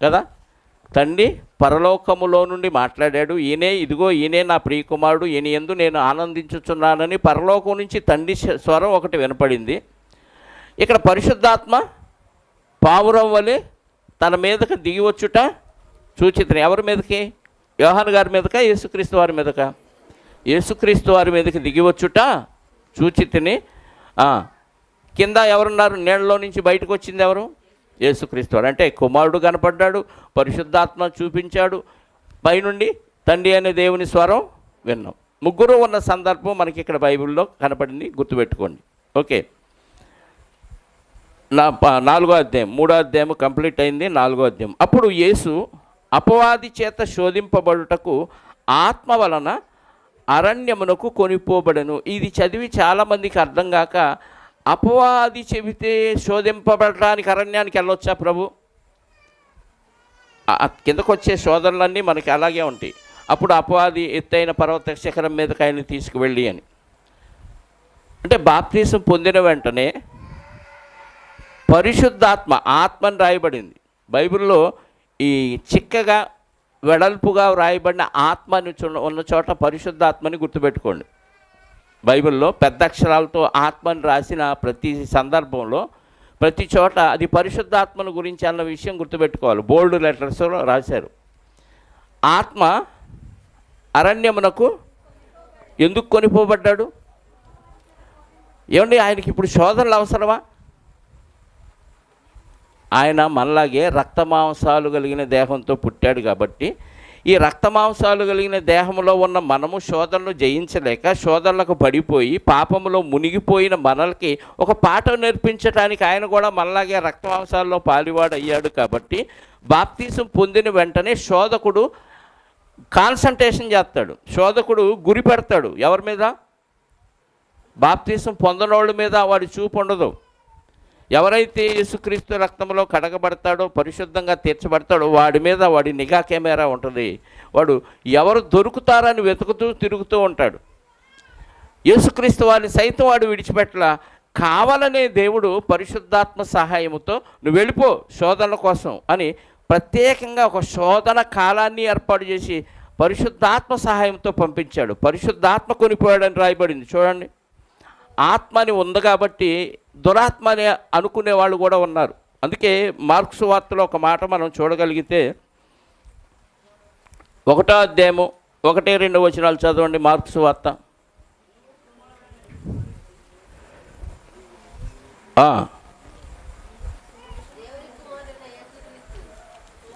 కదా. తండ్రి పరలోకములో నుండి మాట్లాడాడు, ఇదిగో ఈయనే నా ప్రియకుమారుడు, ఈయన యందు నేను ఆనందించుచున్నానని పరలోకం నుంచి తండ్రి స్వరం ఒకటి వినపడింది. ఇక్కడ పరిశుద్ధాత్మ పావురం వలె తన మీదకి దిగి వచ్చుట చూచితిని. ఎవరి మీదకి? యోహాను గారి మీదకా, యేసుక్రీస్తు వారి మీదకా? యేసుక్రీస్తు వారి మీదకి దిగి వచ్చుట చూచితిని. కింద ఎవరున్నారు? నీళ్ళలో నుంచి బయటకు వచ్చింది ఎవరు? యేసుక్రీస్తు వారు. అంటే కుమారుడు కనపడ్డాడు, పరిశుద్ధాత్మ చూపించాడు, పైనుండి తండ్రి అనే దేవుని స్వరం విన్నాం. ముగ్గురు ఉన్న సందర్భం మనకి ఇక్కడ బైబిల్లో కనపడింది, గుర్తుపెట్టుకోండి. ఓకే, 4వ అధ్యాయం, 3వ అధ్యాయం కంప్లీట్ అయింది, 4వ అధ్యాయం. అప్పుడు యేసు అపవాది చేత శోధింపబడుటకు ఆత్మ వలన అరణ్యమునకు కొనిపోబడెను. ఇది చదివి చాలామందికి అర్థం కాక, అపవాది చెబితే శోధింపబడటానికి అరణ్యానికి వెళ్ళొచ్చా ప్రభు? కిందకు వచ్చే శోధనలన్నీ మనకి అలాగే ఉంటాయి. అప్పుడు అపవాది ఎత్తైన పర్వత శిఖరం మీదకి ఆయన తీసుకువెళ్ళి అని అంటే, బాప్తీసం పొందిన వెంటనే పరిశుద్ధాత్మ, ఆత్మని రాయబడింది బైబిల్లో. ఈ చిక్కగా వెడల్పుగా వ్రాయబడిన ఆత్మని ఉన్న చోట పరిశుద్ధాత్మని గుర్తుపెట్టుకోండి. బైబిల్లో పెద్ద అక్షరాలతో ఆత్మని రాసిన ప్రతి సందర్భంలో, ప్రతి చోట అది పరిశుద్ధాత్మను గురించి అన్న విషయం గుర్తుపెట్టుకోవాలి. బోల్డ్ లెటర్స్లో రాశారు. ఆత్మ అరణ్యమునకు ఎందుకు కొనిపోబడ్డాడు? ఏమండి, ఆయనకి ఇప్పుడు శోధనలు అవసరమా? ఆయన మనలాగే రక్తమాంసాలు కలిగిన దేహంతో పుట్టాడు కాబట్టి, ఈ రక్తమాంసాలు కలిగిన దేహంలో ఉన్న మనము శోధనలు జయించలేక శోధనలకు పడిపోయి పాపములో మునిగిపోయిన మనల్కి ఒక పాఠం నేర్పించడానికి ఆయన కూడా మనలాగే రక్తమాంసాల్లో పాలివాడు అయ్యాడు. కాబట్టి బాప్తీసం పొందిన వెంటనే శోధకుడు కాన్సంట్రేషన్ చేస్తాడు, శోధకుడు గురి పెడతాడు. ఎవరి మీద? బాప్తీసం పొందనోళ్ళ మీద వాడి చూపు ఉండదు. ఎవరైతే యేసుక్రీస్తు రక్తంలో కడగబడతాడో, పరిశుద్ధంగా తీర్చబడతాడో వాడి మీద వాడి నిఘా కెమెరా ఉంటుంది. వాడు ఎవరు దొరుకుతారని వెతుకుతూ తిరుగుతూ ఉంటాడు. యేసుక్రీస్తు వారిని సైతం వాడు విడిచిపెట్టలా. కావాలనే దేవుడు పరిశుద్ధాత్మ సహాయముతో నువ్వు వెళ్ళిపో శోధనల కోసం అని ప్రత్యేకంగా ఒక శోధన కాలాన్ని ఏర్పాటు చేసి పరిశుద్ధాత్మ సహాయంతో పంపించాడు. పరిశుద్ధాత్మ కొనిపోయాడని రాయబడింది. చూడండి, ఆత్మని ఉంది కాబట్టి దురాత్మ అని అనుకునే వాళ్ళు కూడా ఉన్నారు. అందుకే మార్క్సు వార్తలో ఒక మాట మనం చూడగలిగితే, 1వ అధ్యాయము 1-2 వచనాలు చదవండి. మార్క్సు వార్త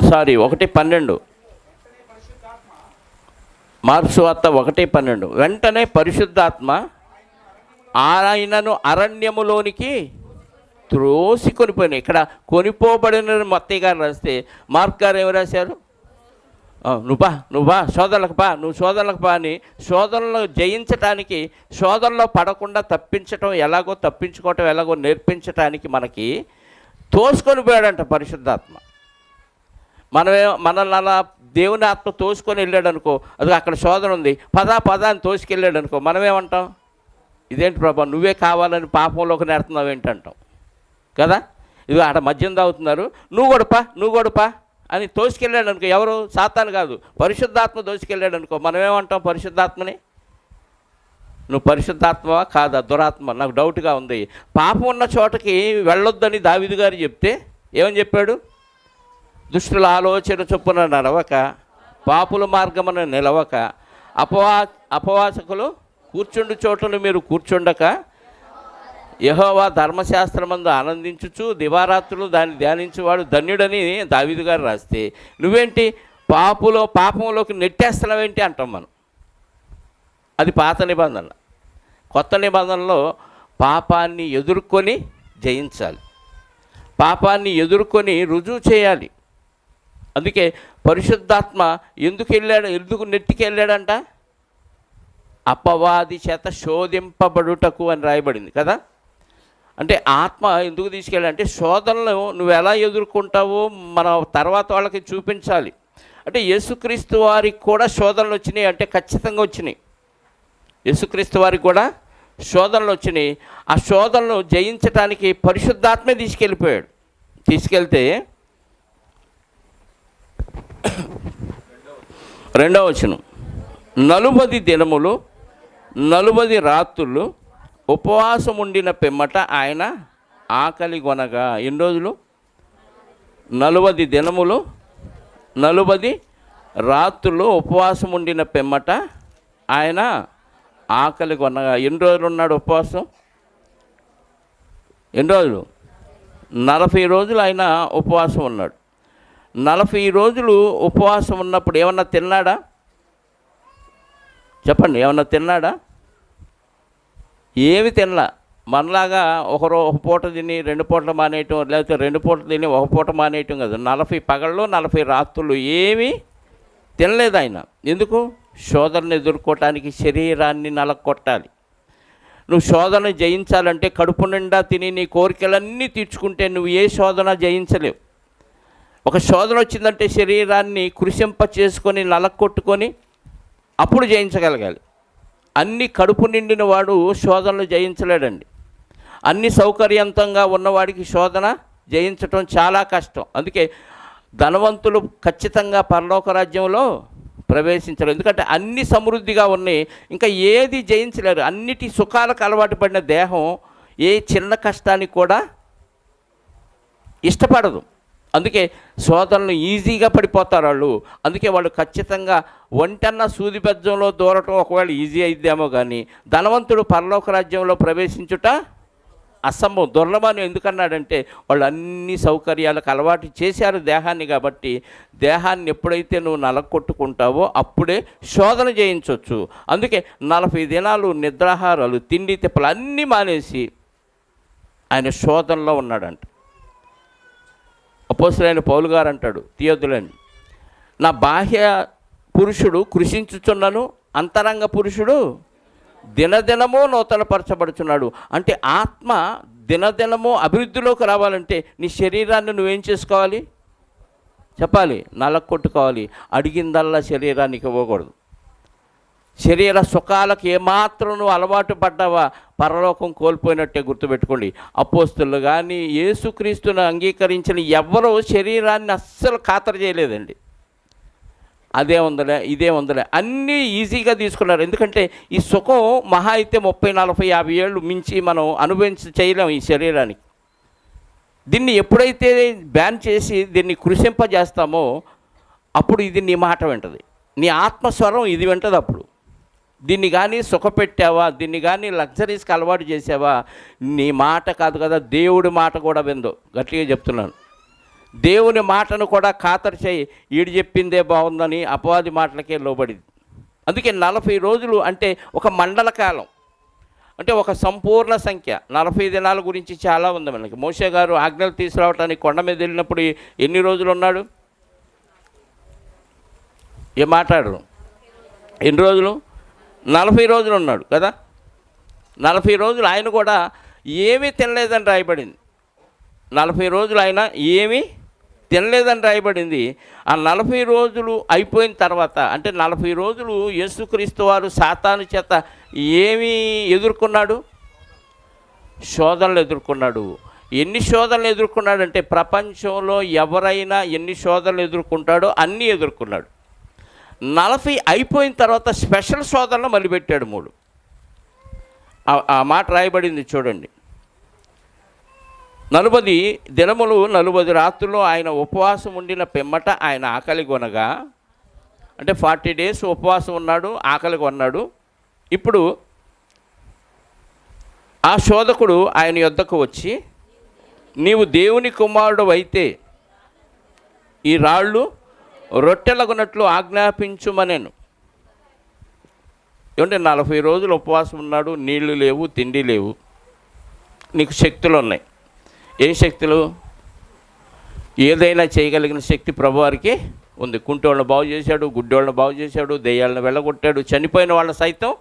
1:12. మార్క్సు వార్త 1:12. వెంటనే పరిశుద్ధాత్మ ఆయనను అరణ్యములోనికి త్రోసి కొనిపోయినాయి. ఇక్కడ కొనిపోబడిన మత్తయ్య గారు రాస్తే, మార్క్ గారు ఏమి రాశారు? నువ్వు శోధనలకు పా అని శోధనలు జయించటానికి, శోధనలో పడకుండా తప్పించుకోవటం ఎలాగో నేర్పించటానికి మనకి తోసుకొని పోయాడంట పరిశుద్ధాత్మ. మనల్ని అలా దేవుని ఆత్మ తోసుకొని వెళ్ళాడు అనుకో, అది అక్కడ శోధన ఉంది, పద అని తోసుకెళ్ళాడు అనుకో, మనమేమంటాం? ఇదేంటి ప్రభా, నువ్వే కావాలని పాపంలోకి నెడుతున్నావు ఏంటంటాం కదా. ఇది ఆడ మద్యం తాగుతున్నారు, నువ్వు గొడపా అని తోసుకెళ్ళాడు అనుకో, ఎవరు? సాతాను కాదు, పరిశుద్ధాత్మ తోసుకెళ్ళాడు అనుకో, మనమేమంటాం పరిశుద్ధాత్మని? నువ్వు పరిశుద్ధాత్మవా కాదా? దురాత్మ, నాకు డౌట్గా ఉంది. పాపం ఉన్న చోటకి వెళ్ళొద్దని దావీదు గారు చెప్తే ఏమని చెప్పాడు? దుష్టుల ఆలోచన చొప్పున నడవక, పాపుల మార్గమున నిలవక, అపవాసకులు కూర్చుండు చోట్లను మీరు కూర్చుండక, యెహోవా ధర్మశాస్త్రమందు ఆనందించుచు దివారాత్రులు దాన్ని ధ్యానించేవాడు ధన్యుడని దావీదు గారు రాస్తే, నువ్వేంటి పాపంలోకి నెట్టేస్తున్నావేంటి అంటాం మనం. అది పాత నిబంధన. కొత్త నిబంధనలో పాపాన్ని ఎదుర్కొని జయించాలి, పాపాన్ని ఎదుర్కొని రుజువు చేయాలి. అందుకే పరిశుద్ధాత్మ ఎందుకు నెట్టికెళ్ళాడంట? అపవాది చేత శోధింపబడుటకు అని రాయబడింది కదా. అంటే ఆత్మ ఎందుకు తీసుకెళ్ళాలంటే శోధనలు నువ్వు ఎలా ఎదుర్కొంటావో మన తర్వాత వాళ్ళకి చూపించాలి. అంటే యేసుక్రీస్తు వారికి కూడా శోధనలు వచ్చినాయి అంటే ఖచ్చితంగా వచ్చినాయి. యేసుక్రీస్తు వారికి కూడా శోధనలు వచ్చినాయి. ఆ శోధనలు జయించడానికి పరిశుద్ధాత్మే తీసుకెళ్ళిపోయాడు. తీసుకెళ్తే 2వ వచనం, 40 దినములు 40 రాత్రులు ఉపవాసం ఉండిన పిమ్మట ఆయన ఆకలి కొనగా. ఎన్ని రోజులు? 40 దినములు 40 రాత్రులు ఉపవాసం ఉండిన పిమ్మట ఆయన ఆకలి కొనగా. ఎన్ని రోజులు ఉన్నాడు ఉపవాసం? ఎన్ని రోజులు? 40 రోజులు ఆయన ఉపవాసం ఉన్నాడు. 40 రోజులు ఉపవాసం ఉన్నప్పుడు ఏమన్నా తిన్నాడా? చెప్పండి, ఏమన్నా తిన్నాడా? ఏమి తినలా. మనలాగా ఒక పూట తిని 2 పూటలు మానేయటం, లేకపోతే 2 పూటలు తిని 1 పూట మానేయటం కాదు. 40 పగళ్ళు 40 రాత్రులు ఏమీ తినలేదు ఆయన. ఎందుకు? శోధనను ఎదుర్కోవటానికి శరీరాన్ని నలకొట్టాలి. నువ్వు శోధన జయించాలంటే కడుపు నిండా తిని నీ కోరికలన్నీ తీర్చుకుంటే నువ్వు ఏ శోధన జయించలేవు. ఒక శోధన వచ్చిందంటే శరీరాన్ని కృషింప చేసుకొని నలకొట్టుకొని అప్పుడు జయించగలగాలి. అన్ని కడుపు నిండిన వాడు శోధనలు జయించలేడండి. అన్ని సౌకర్యవంతంగా ఉన్నవాడికి శోధన జయించటం చాలా కష్టం. అందుకే ధనవంతులు ఖచ్చితంగా పరలోక రాజ్యంలో ప్రవేశించరు. ఎందుకంటే అన్ని సమృద్ధిగా ఉన్నాయి, ఇంకా ఏది జయించలేరు. అన్నిటి సుఖాలకు అలవాటు పడిన దేహం ఏ చిన్న కష్టానికి కూడా ఇష్టపడదు. అందుకే శోధనలు ఈజీగా పడిపోతారు వాళ్ళు. అందుకే వాళ్ళు ఖచ్చితంగా ఒంటన్న సూది బెజ్జంలో దూరటం ఒకవేళ ఈజీ అయిద్దేమో కానీ ధనవంతుడు పరలోక రాజ్యంలో ప్రవేశించుట అసంభవం, దుర్లభం. ఎందుకన్నాడంటే వాళ్ళు అన్ని సౌకర్యాలకు అలవాటు చేశారు దేహాన్ని. కాబట్టి దేహాన్ని ఎప్పుడైతే నువ్వు నలకొట్టుకుంటావో అప్పుడే శోధన చేయించవచ్చు. అందుకే 40 దినాలు నిద్రాహారాలు తిండి తిప్పలు అన్నీ మానేసి ఆయన శోధనలో ఉన్నాడంట. అపోస్తలుడైన పౌలు గారు అంటాడు తియొద్దులని, నా బాహ్య పురుషుడు కృషించుచున్నను, అంతరంగ పురుషుడు దినదినమూ నూతనపరచబడుచున్నాడు. అంటే ఆత్మ దినదినము అభివృద్ధిలోకి రావాలంటే నీ శరీరాన్ని నువ్వేం చేసుకోవాలి? చెప్పాలి, నలకొట్టుకోవాలి. అడిగిందల్లా శరీరానికి ఇవ్వకూడదు. శరీర సుఖాలకు ఏమాత్రం నువ్వు అలవాటు పడ్డావా పరలోకం కోల్పోయినట్టే గుర్తుపెట్టుకోండి. అపోస్తలులు కానీ యేసుక్రీస్తును అంగీకరించిన ఎవ్వరూ శరీరాన్ని అస్సలు ఖాతరు చేయలేదండి. అదే ఉందలే ఇదే ఉందలే అన్నీ ఈజీగా తీసుకున్నారు. ఎందుకంటే ఈ సుఖం మహా అయితే 30, 40, 50 ఏళ్ళు మించి మనం చేయలేము ఈ శరీరానికి. దీన్ని ఎప్పుడైతే బ్యాన్ చేసి దీన్ని కృషింపజేస్తామో అప్పుడు ఇది నీ మాట వింటది, నీ ఆత్మస్వరం ఇది వింటది. అప్పుడు దీన్ని కానీ సుఖపెట్టావా, దీన్ని కానీ లగ్జరీస్కి అలవాటు చేసావా, నీ మాట కాదు కదా దేవుడి మాట కూడా విందో. గట్టిగా చెప్తున్నాను, దేవుని మాటను కూడా ఖాతరు చేయి. ఈడు చెప్పిందే బాగుందని అపవాది మాటలకే లోబడింది. అందుకే 40 రోజులు అంటే ఒక మండల కాలం, అంటే ఒక సంపూర్ణ సంఖ్య. 40 దినాల గురించి చాలా ఉంది మనకి. మోషే గారు ఆజ్ఞలు తీసుకురావటానికి కొండ మీద వెళ్ళినప్పుడు ఎన్ని రోజులు ఉన్నాడు? ఏం మాట్లాడరు? ఎన్ని రోజులు? 40 రోజులు ఉన్నాడు కదా. 40 రోజులు ఆయన కూడా ఏమీ తినలేదని రాయబడింది. 40 రోజులు ఆయన ఏమీ తినలేదని రాయబడింది. ఆ 40 రోజులు అయిపోయిన తర్వాత, అంటే 40 రోజులు యేసుక్రీస్తు వారు సాతాను చేత ఏమి ఎదుర్కొన్నాడు? శోధనలు ఎదుర్కొన్నాడు. ఎన్ని శోధనలు ఎదుర్కొన్నాడంటే ప్రపంచంలో ఎవరైనా ఎన్ని శోధనలు ఎదుర్కొంటాడో అన్నీ ఎదుర్కొన్నాడు. 40 అయిపోయిన తర్వాత స్పెషల్ శోధనలు మళ్ళీ పెట్టాడు 3. ఆ మాట రాయబడింది చూడండి. 40 దినములు 40 రాత్రులు ఆయన ఉపవాసం ఉండిన పిమ్మట ఆయన ఆకలి కొనగా, అంటే 40 డేస్ ఉపవాసం ఉన్నాడు, ఆకలి కొన్నాడు. ఇప్పుడు ఆ శోధకుడు ఆయన యొద్దకు వచ్చి, నీవు దేవుని కుమారుడు అయితే ఈ రాళ్ళు రొట్టెలగునట్లు ఆజ్ఞాపించుమనెను. ఏమంటే 40 రోజులు ఉపవాసం ఉన్నాడు, నీళ్లు లేవు, తిండి లేవు, నీకు శక్తులు ఉన్నాయి. ఏం శక్తులు? ఏదైనా చేయగలిగిన శక్తి ప్రభువారికి ఉంది. కుంటోళ్ళని బాగు చేశాడు, గుడ్డోళ్ళని బాగు చేశాడు, దెయ్యాలను వెళ్ళగొట్టాడు, చనిపోయిన వాళ్ళని సైతం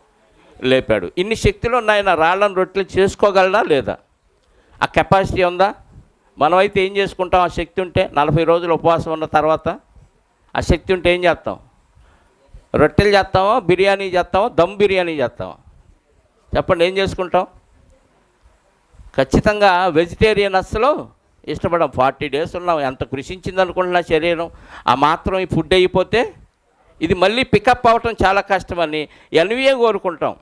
లేపాడు. ఇన్ని శక్తులు ఉన్నాయన రాళ్ళను రొట్టెలు చేసుకోగలడా లేదా? ఆ కెపాసిటీ ఉందా? మనమైతే ఏం చేసుకుంటాం? ఆ శక్తి ఉంటే 40 రోజులు ఉపవాసం ఉన్న తర్వాత ఆ శక్తి ఉంటే ఏం చేస్తాం? రొట్టెలు చేస్తామో, బిర్యానీ చేస్తామో, దమ్ బిర్యానీ చేస్తామో? చెప్పండి, ఏం చేసుకుంటాం? ఖచ్చితంగా వెజిటేరియన్ అస్సలు ఇష్టపడం. 40 డేస్ ఉన్నాం, ఎంత కృషించింది అనుకుంటున్నా శరీరం. ఆ మాత్రం ఈ ఫుడ్ అయిపోతే ఇది మళ్ళీ పికప్ అవ్వటం చాలా కష్టమని ఎన్విఏ కోరుకుంటాం.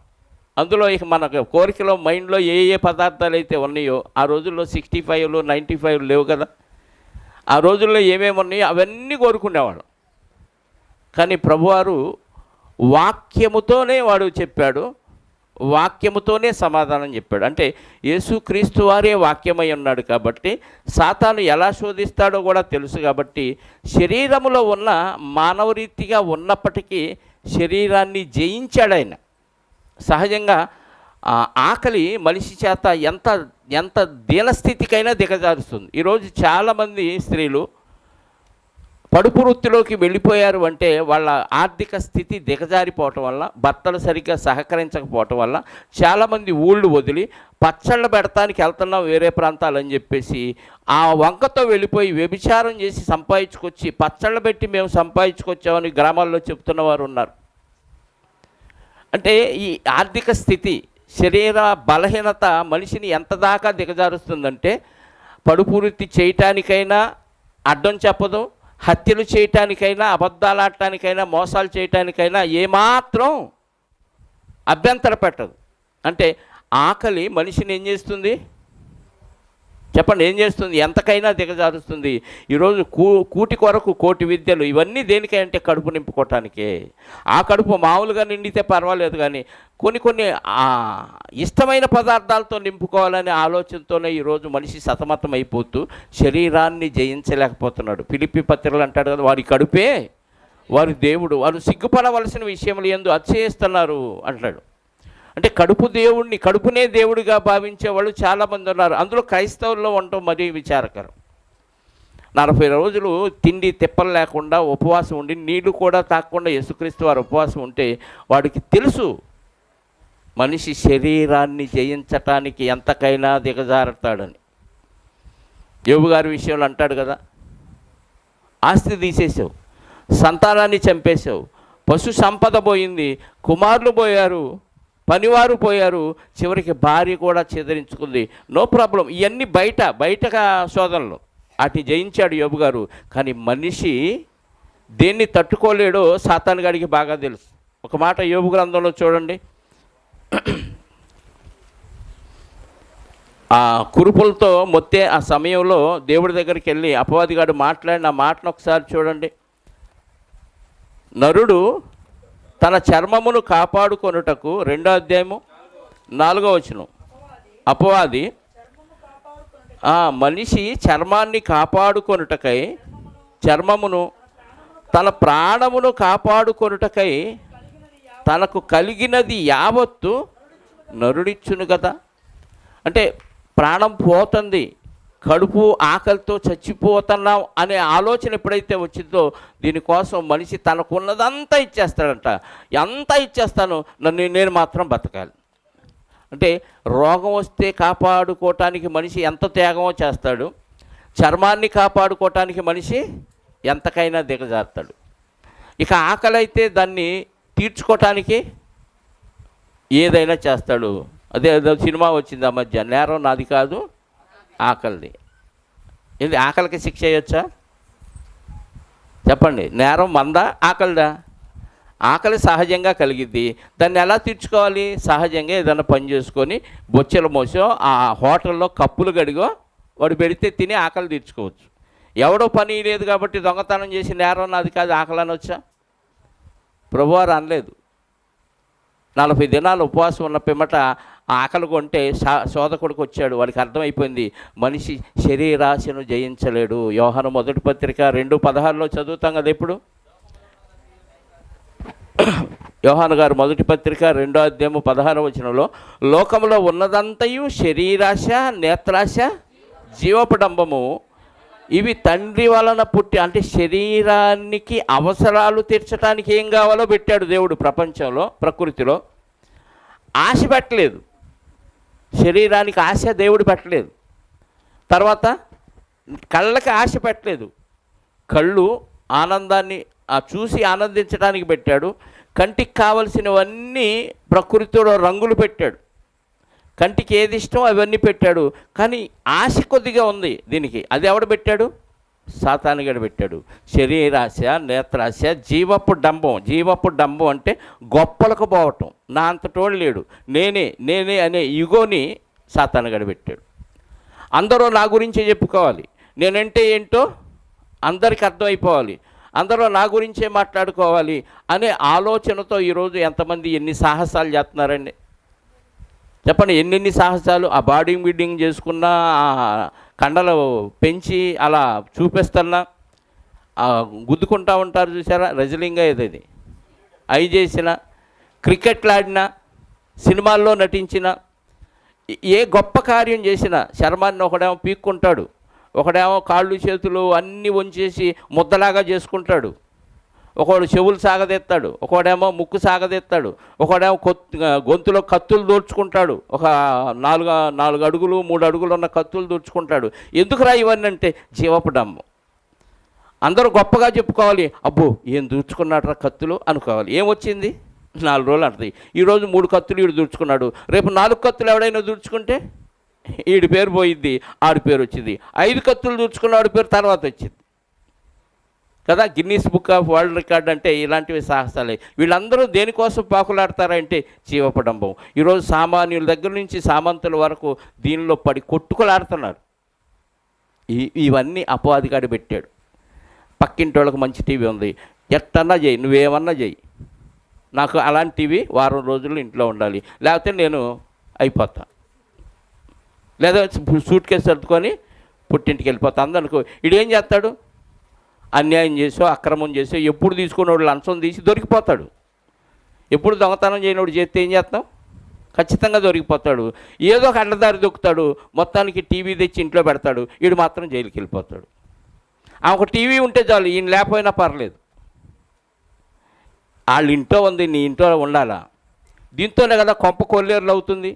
అందులో ఇక మనకు కోరికలో మైండ్లో ఏ ఏ పదార్థాలు అయితే ఉన్నాయో, ఆ రోజుల్లో 65లు 95 లేవు కదా, ఆ రోజుల్లో ఏమేమి ఉన్నాయో అవన్నీ కోరుకునేవాడు. కానీ ప్రభువారు వాక్యముతోనే వాడు చెప్పాడు, వాక్యముతోనే సమాధానం చెప్పాడు. అంటే యేసుక్రీస్తు వారే వాక్యమై ఉన్నాడు కాబట్టి సాతాను ఎలా శోధిస్తాడో కూడా తెలుసు కాబట్టి శరీరములో ఉన్న మానవరీతిగా ఉన్నప్పటికీ శరీరాన్ని జయించాడు ఆయన. సహజంగా ఆకలి మనిషి చేత ఎంత ఎంత దీనస్థితికైనా దిగజారుస్తుంది. ఈరోజు చాలామంది స్త్రీలు పడుపు వృత్తిలోకి వెళ్ళిపోయారు అంటే వాళ్ళ ఆర్థిక స్థితి దిగజారిపోవటం వల్ల, భర్తలు సరిగ్గా సహకరించకపోవటం వల్ల చాలామంది ఊళ్ళు వదిలి పచ్చళ్ళు పెడతానికి వెళ్తున్నాం వేరే ప్రాంతాలని చెప్పేసి ఆ వంకతో వెళ్ళిపోయి వ్యభిచారం చేసి సంపాదించుకొచ్చి పచ్చళ్ళు పెట్టి మేము సంపాదించుకొచ్చామని గ్రామాల్లో చెప్తున్న వారు ఉన్నారు. అంటే ఈ ఆర్థిక స్థితి, శరీర బలహీనత మనిషిని ఎంత దాకా దిగజారుస్తుందంటే పడుపు వృత్తి చేయటానికైనా అడ్డం చెప్పదు, హత్యలు చేయటానికైనా, అబద్ధాలు ఆడటానికైనా, మోసాలు చేయటానికైనా ఏమాత్రం అభ్యంతర పెట్టదు. అంటే ఆకలి మనిషిని ఏం చేస్తుంది? చెప్పండి, ఏం చేస్తుంది? ఎంతకైనా దిగజారుస్తుంది. ఈరోజు కూటి కొరకు కోటి విద్యలు, ఇవన్నీ దేనికంటే కడుపు నింపుకోవటానికే. ఆ కడుపు మామూలుగా నిండితే పర్వాలేదు, కానీ కొన్ని ఇష్టమైన పదార్థాలతో నింపుకోవాలనే ఆలోచనతోనే ఈరోజు మనిషి సతమతం అయిపోతూ శరీరాన్ని జయించలేకపోతున్నాడు. ఫిలిప్పీ పత్రికలు అంటాడు కదా, వారి కడుపే వారి దేవుడు, వారు సిగ్గుపడవలసిన విషయములు ఎందు అతిశయిస్తున్నారు అంటాడు. అంటే కడుపునే దేవుడిగా భావించే వాళ్ళు చాలామంది ఉన్నారు. అందులో క్రైస్తవుల్లో ఉండటం మరీ విచారకరం. 40 రోజులు తిండి తిప్పలు లేకుండా ఉపవాసం ఉండి నీళ్లు కూడా తాగకుండా యేసుక్రీస్తు వారు ఉపవాసం ఉంటే వాడికి తెలుసు మనిషి శరీరాన్ని జయించటానికి ఎంతకైనా దిగజారుతాడని. యోబు గారి విషయంలో అంటాడు కదా, ఆస్తి తీసేసావు, సంతానాన్ని చంపేశావు, పశు సంపద పోయింది, కుమారులు పోయారు, పనివారు పోయారు, చివరికి భార్య కూడా చెదరించుకుంది. No problem. ఇవన్నీ బయటగా శోధనలు, వాటిని జయించాడు యోబు గారు. కానీ మనిషి దేన్ని తట్టుకోలేడో సాతాను గాడికి బాగా తెలుసు. ఒక మాట యోబు గ్రంథంలో చూడండి, ఆ కురుపులతో మొత్తే ఆ సమయంలో దేవుడి దగ్గరికి వెళ్ళి అపవాదిగాడు మాట్లాడిన మాటను ఒకసారి చూడండి. నరుడు తన చర్మమును కాపాడుకొనుటకు, 2వ అధ్యాయము 4వ వచనం, అపవాది మనిషి చర్మాన్ని కాపాడుకొనుటకై, చర్మమును తన ప్రాణమును కాపాడుకొనుటకై తనకు కలిగినది యావత్తు నరుడిచ్చును కదా. అంటే ప్రాణం పోతుంది, కడుపు ఆకలితో చచ్చిపోతున్నాం అనే ఆలోచన ఎప్పుడైతే వచ్చిందో దీనికోసం మనిషి తనకున్నదంతా ఇచ్చేస్తాడంట. ఎంత ఇచ్చేస్తాను, నేను మాత్రం బతకాలి అంటే రోగం వస్తే కాపాడుకోవటానికి మనిషి ఎంత త్యాగమో చేస్తాడు, చర్మాన్ని కాపాడుకోవటానికి మనిషి ఎంతకైనా దిగజారుతాడు. ఇక ఆకలి అయితే దాన్ని తీర్చుకోవటానికి ఏదైనా చేస్తాడు. అదే సినిమా వచ్చింది ఆ మధ్య, నేరం నాది కాదు ఆకలిది. ఏంది ఆకలికి శిక్ష వేయొచ్చా చెప్పండి? నేరం మందా ఆకలిదా? ఆకలి సహజంగా కలిగిద్ది. దాన్ని ఎలా తీర్చుకోవాలి? సహజంగా ఏదైనా పని చేసుకొని బొచ్చెల మోసో ఆ హోటల్లో కప్పులు గడిగో వాడు పెడితే తిని ఆకలి తీర్చుకోవచ్చు. ఎవడో పని లేదు కాబట్టి దొంగతనం చేసి నేరం నాది కాదు ఆకలి అనొచ్చా? ప్రభువారు అనలేదు. 40 దినాలు ఉపవాసం ఉన్న పిమ్మట ఆకలి కొంటే శోధకుడికి వచ్చాడు. వాడికి అర్థమైపోయింది మనిషి శరీరాశను జయించలేడు. యోహాను మొదటి పత్రిక 2:16 చదువుతాం కదా. ఇప్పుడు యోహాను గారు మొదటి పత్రిక 2వ అధ్యాయము 16వ వచనంలో లోకంలో ఉన్నదంతయు శరీరాశ, నేత్రాశ, జీవపడంబము ఇవి తండ్రి వలన పుట్టి, అంటే శరీరానికి అవసరాలు తీర్చడానికి ఏం కావాలో పెట్టాడు దేవుడు. ప్రపంచంలో ప్రకృతిలో ఆశ పెట్టలేదు. శరీరానికి ఆశ దేవుడు పెట్టలేదు. తర్వాత కళ్ళకి ఆశ పెట్టలేదు. కళ్ళు ఆనందాన్ని చూసి ఆనందించడానికి పెట్టాడు. కంటికి కావలసినవన్నీ ప్రకృతిలో రంగులు పెట్టాడు. కంటికి ఏది ఇష్టం అవన్నీ పెట్టాడు. కానీ ఆశ కొద్దిగా ఉంది దీనికి. అది ఎవడు పెట్టాడు? సాతానుగాడు పెట్టాడు. శరీరాశ, నేత్రాశ, జీవపు డంబం. జీవపు డంబం అంటే గొప్పలకు పోవటం. నా అంతటోడు లేడు, నేనే అనే ఇగోని సాతానుగాడు పెట్టాడు. అందరూ నా గురించే చెప్పుకోవాలి, నేనంటే ఏంటో అందరికీ అర్థమైపోవాలి, అందరూ నా గురించే మాట్లాడుకోవాలి అనే ఆలోచనతో ఈరోజు ఎంతమంది ఎన్ని సాహసాలు చేస్తున్నారండి చెప్పండి. ఎన్నెన్ని సాహసాలు. ఆ బాడీ బిల్డింగ్ చేసుకున్నా, కండలు పెంచి అలా చూపిస్తున్నా, గుద్దుకుంటా ఉంటారు చూసారా, రెజ్లింగ్ ఏదది అవి చేసిన, క్రికెట్లు ఆడినా, సినిమాల్లో నటించిన, ఏ గొప్ప కార్యం చేసినా చర్మాన్ని ఒకడేమో పీక్కుంటాడు, ఒకడేమో కాళ్ళు చేతులు అన్నీ వంచేసి ముద్దలాగా చేసుకుంటాడు, ఒకడు చెవులు సాగదెత్తాడు, ఒకడేమో ముక్కు సాగదెత్తాడు, ఒకడేమో గొంతులో కత్తులు దూర్చుకుంటాడు, ఒక 4 అడుగులు 3 అడుగులు ఉన్న కత్తులు దూర్చుకుంటాడు. ఎందుకురా ఇవన్నీ అంటే జీవపు డంబం. అందరూ గొప్పగా చెప్పుకోవాలి, అబ్బో ఏం దూర్చుకున్నాడు రా కత్తులు అనుకోవాలి. ఏమొచ్చింది? 4 రోజులు అంటది. ఈరోజు 3 కత్తులు వీడు దూర్చుకున్నాడు, రేపు 4 కత్తులు ఎవడైనా దూర్చుకుంటే వీడి పేరు పోయిద్ది, ఆడి పేరు వచ్చింది. 5 కత్తులు దూర్చుకున్న ఆడి పేరు తర్వాత వచ్చింది కదా. Guinness book of world record అంటే ఇలాంటివి సాహసాలే. వీళ్ళందరూ దేనికోసం పాకులాడతారంటే జీవపడంబం. ఈరోజు సామాన్యుల దగ్గర నుంచి సామంతుల వరకు దీనిలో పడి కొట్టుకులాడుతున్నారు. ఇవన్నీ అపవాదిగాడు పెట్టాడు. పక్కింటి వాళ్ళకి మంచి టీవీ ఉంది, ఎట్టన్నా చేయి, నువ్వేమన్నా చేయి, నాకు అలాంటి టీవీ వారం రోజులు ఇంట్లో ఉండాలి, లేకపోతే నేను అయిపోతా, లేదా సూట్ కేసు సర్దుకొని పుట్టింటికి వెళ్ళిపోతా. అందనుకో వీడేం చేస్తాడు? అన్యాయం చేసో అక్రమం చేసో ఎప్పుడు తీసుకున్నవాడు లంచం తీసి దొరికిపోతాడు. ఎప్పుడు దొంగతనం చేయనోడు చేస్తే ఏం చేస్తాం? ఖచ్చితంగా దొరికిపోతాడు. ఏదో ఒక అడ్డదారి దొక్కుతాడు, మొత్తానికి టీవీ తెచ్చి ఇంట్లో పెడతాడు, వీడు మాత్రం జైలుకి వెళ్ళిపోతాడు. ఒక టీవీ ఉంటే చాలు, ఈయన లేకపోయినా పర్లేదు, వాళ్ళ ఇంట్లో ఉంది, నీ ఇంట్లో ఉండాలా? దీంతోనే కదా కొంప కొల్లేరులు అవుతుంది.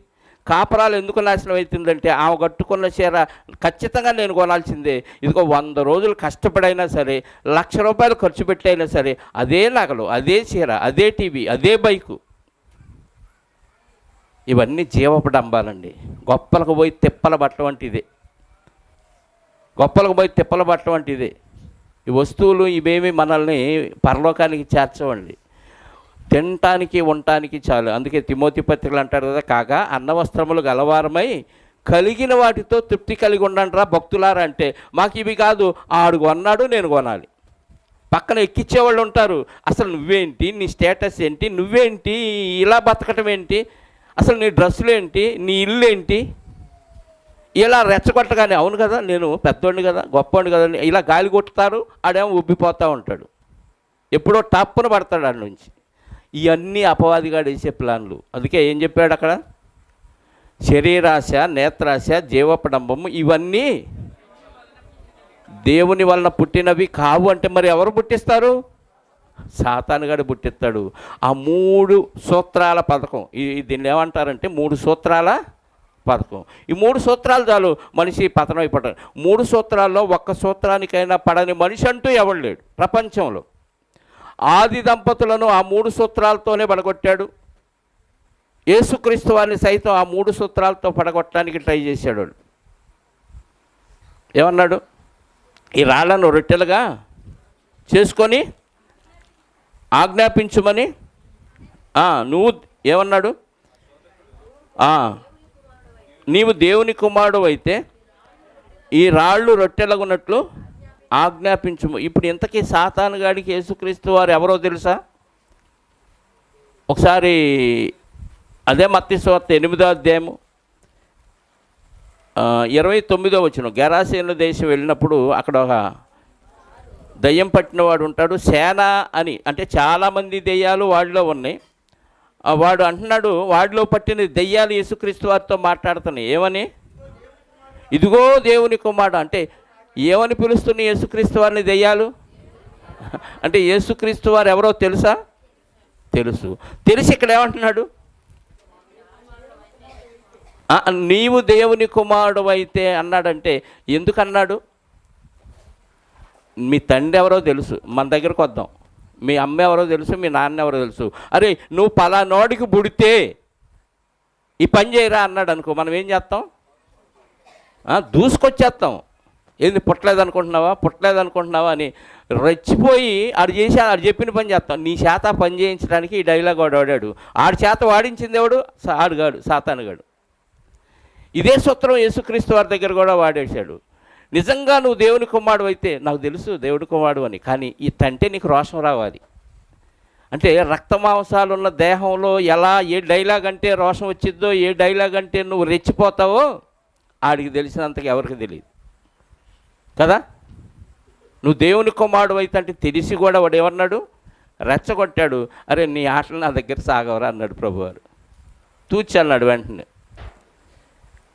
కాపరాలు ఎందుకు నాశనం అవుతుందంటే ఆమె కట్టుకున్న చీర ఖచ్చితంగా నేను కొనాల్సిందే. ఇదిగో 100 రోజులు కష్టపడైనా సరే, 1,00,000 రూపాయలు ఖర్చు పెట్టైనా సరే, అదే నగలు, అదే చీర, అదే టీవీ, అదే బైకు. ఇవన్నీ జీవపు డంబాలండి. గొప్పలకు పోయి తిప్పల బట్టం అంటే ఇదే. గొప్పలకు పోయి తిప్పల బట్టం అంటే ఇదే. ఈ వస్తువులు ఇవేమి మనల్ని పరలోకానికి చేర్చవండి. తినటానికి ఉండటానికి చాలు. అందుకే తిమోతి పత్రికలు అంటారు కదా, కాగా అన్నవస్త్రములు గలవారమై కలిగిన వాటితో తృప్తి కలిగి ఉండండిరా భక్తులారా అంటే, మాకు ఇవి కాదు, ఆడు కొన్నాడు నేను కొనాలి. పక్కన ఎక్కించేవాళ్ళు ఉంటారు, అసలు నువ్వేంటి, నీ స్టేటస్ ఏంటి, నువ్వేంటి ఇలా బతకటం ఏంటి, అసలు నీ డ్రెస్సులు ఏంటి, నీ ఇల్లు ఏంటి, ఇలా రెచ్చగొట్టగానే అవును కదా నేను పెద్దోడిని కదా గొప్పవాడిని కదా ఇలా గాలి కొట్టుతారు. ఆడేమో ఉబ్బిపోతూ ఉంటాడు, ఎప్పుడో టప్పున పడతాడు ఆడ నుంచి. ఇవన్నీ అపవాదిగాడు వేసే ప్లాన్లు. అందుకే ఏం చెప్పాడు అక్కడ? శరీరాశ, నేత్రాశ, జీవపడంబము ఇవన్నీ దేవుని వలన పుట్టినవి కావు అంటే మరి ఎవరు పుట్టిస్తారు? సాతానుగాడు పుట్టిస్తాడు. ఆ 3 సూత్రాల పథకం, దీన్ని ఏమంటారంటే 3 సూత్రాల పథకం. ఈ 3 సూత్రాలు చాలు మనిషి పతనం అయిపోతాడు. 3 సూత్రాల్లో ఒక్క సూత్రానికైనా పడని మనిషి అంటూ ఎవడు లేడు ప్రపంచంలో. ఆది దంపతులను ఆ 3 సూత్రాలతోనే పడగొట్టాడు. యేసుక్రీస్తు వారిని సైతం ఆ 3 సూత్రాలతో పడగొట్టడానికి ట్రై చేశాడు. ఏమన్నాడు? ఈ రాళ్లను రొట్టెలుగా చేసుకొని ఆజ్ఞాపించుమని. నువ్వు ఏమన్నాడు? నీవు దేవుని కుమారుడు అయితే ఈ రాళ్ళు రొట్టెలగున్నట్లు ఆజ్ఞాపించుము. ఇప్పుడు ఇంతకీ సాతాను గాడికి యేసుక్రీస్తు వారు ఎవరో తెలుసా? ఒకసారి అదే మత్తయి సువార్త 8వ అధ్యాయము 29వ వచనం. గెరాసేను దేశం వెళ్ళినప్పుడు అక్కడ ఒక దయ్యం పట్టినవాడు ఉంటాడు. సేన అని, అంటే చాలామంది దెయ్యాలు వాడిలో ఉన్నాయి. వాడు అంటున్నాడు, వాడిలో పట్టిన దెయ్యాలు యేసుక్రీస్తు వారితో మాట్లాడుతున్నాయి. ఏమని? ఇదిగో దేవుని కుమారుడు. అంటే ఏమని పిలుస్తున్న యేసుక్రీస్తు వారిని దెయ్యాలు? అంటే యేసుక్రీస్తు వారు ఎవరో తెలుసా? తెలుసు. తెలిసి ఇక్కడ ఏమంటున్నాడు? నీవు దేవుని కుమారుడు అయితే అన్నాడంటే ఎందుకన్నాడు? మీ తండ్రి ఎవరో తెలుసు, మన దగ్గరకు వద్దాం. మీ అమ్మ ఎవరో తెలుసు, మీ నాన్న ఎవరో తెలుసు. అరే నువ్వు పలానోడికి పుడితే ఈ పని చేయరా అన్నాడు అనుకో, మనం ఏం చేస్తాం? దూసుకొచ్చేస్తాం. ఏంది పుట్టలేదనుకుంటున్నావా అని రెచ్చిపోయి ఆడు చెప్పిన పని చేస్తాం. నీ చేత పని చేయించడానికి ఈ డైలాగ్ వాడాడు. ఆడి చేత వాడించింది ఎవడు? ఆడుగాడు, సాతానుగాడు. ఇదే సూత్రం యేసుక్రీస్తు వారి దగ్గర కూడా వాడేశాడు. నిజంగా నువ్వు దేవుని కుమారుడు అయితే, నాకు తెలుసు దేవుడి కుమారుడు అని, కానీ ఈ తంటే నీకు రోషం రావాలి. అంటే రక్తమాంసాలు ఉన్న దేహంలో ఎలా ఏ డైలాగ్ అంటే రోషం వచ్చిద్దో, ఏ డైలాగ్ అంటే నువ్వు రెచ్చిపోతావో ఆడికి తెలిసినంతగా ఎవరికి తెలియదు కదా. నువ్వు దేవుని కుమారుడు అయితే అంటే తెలిసి కూడా వాడు ఏమన్నాడు? రెచ్చగొట్టాడు. అరే నీ ఆటలు నా దగ్గర సాగవరా అన్నాడు ప్రభువారు. తూచి అన్నాడు వెంటనే.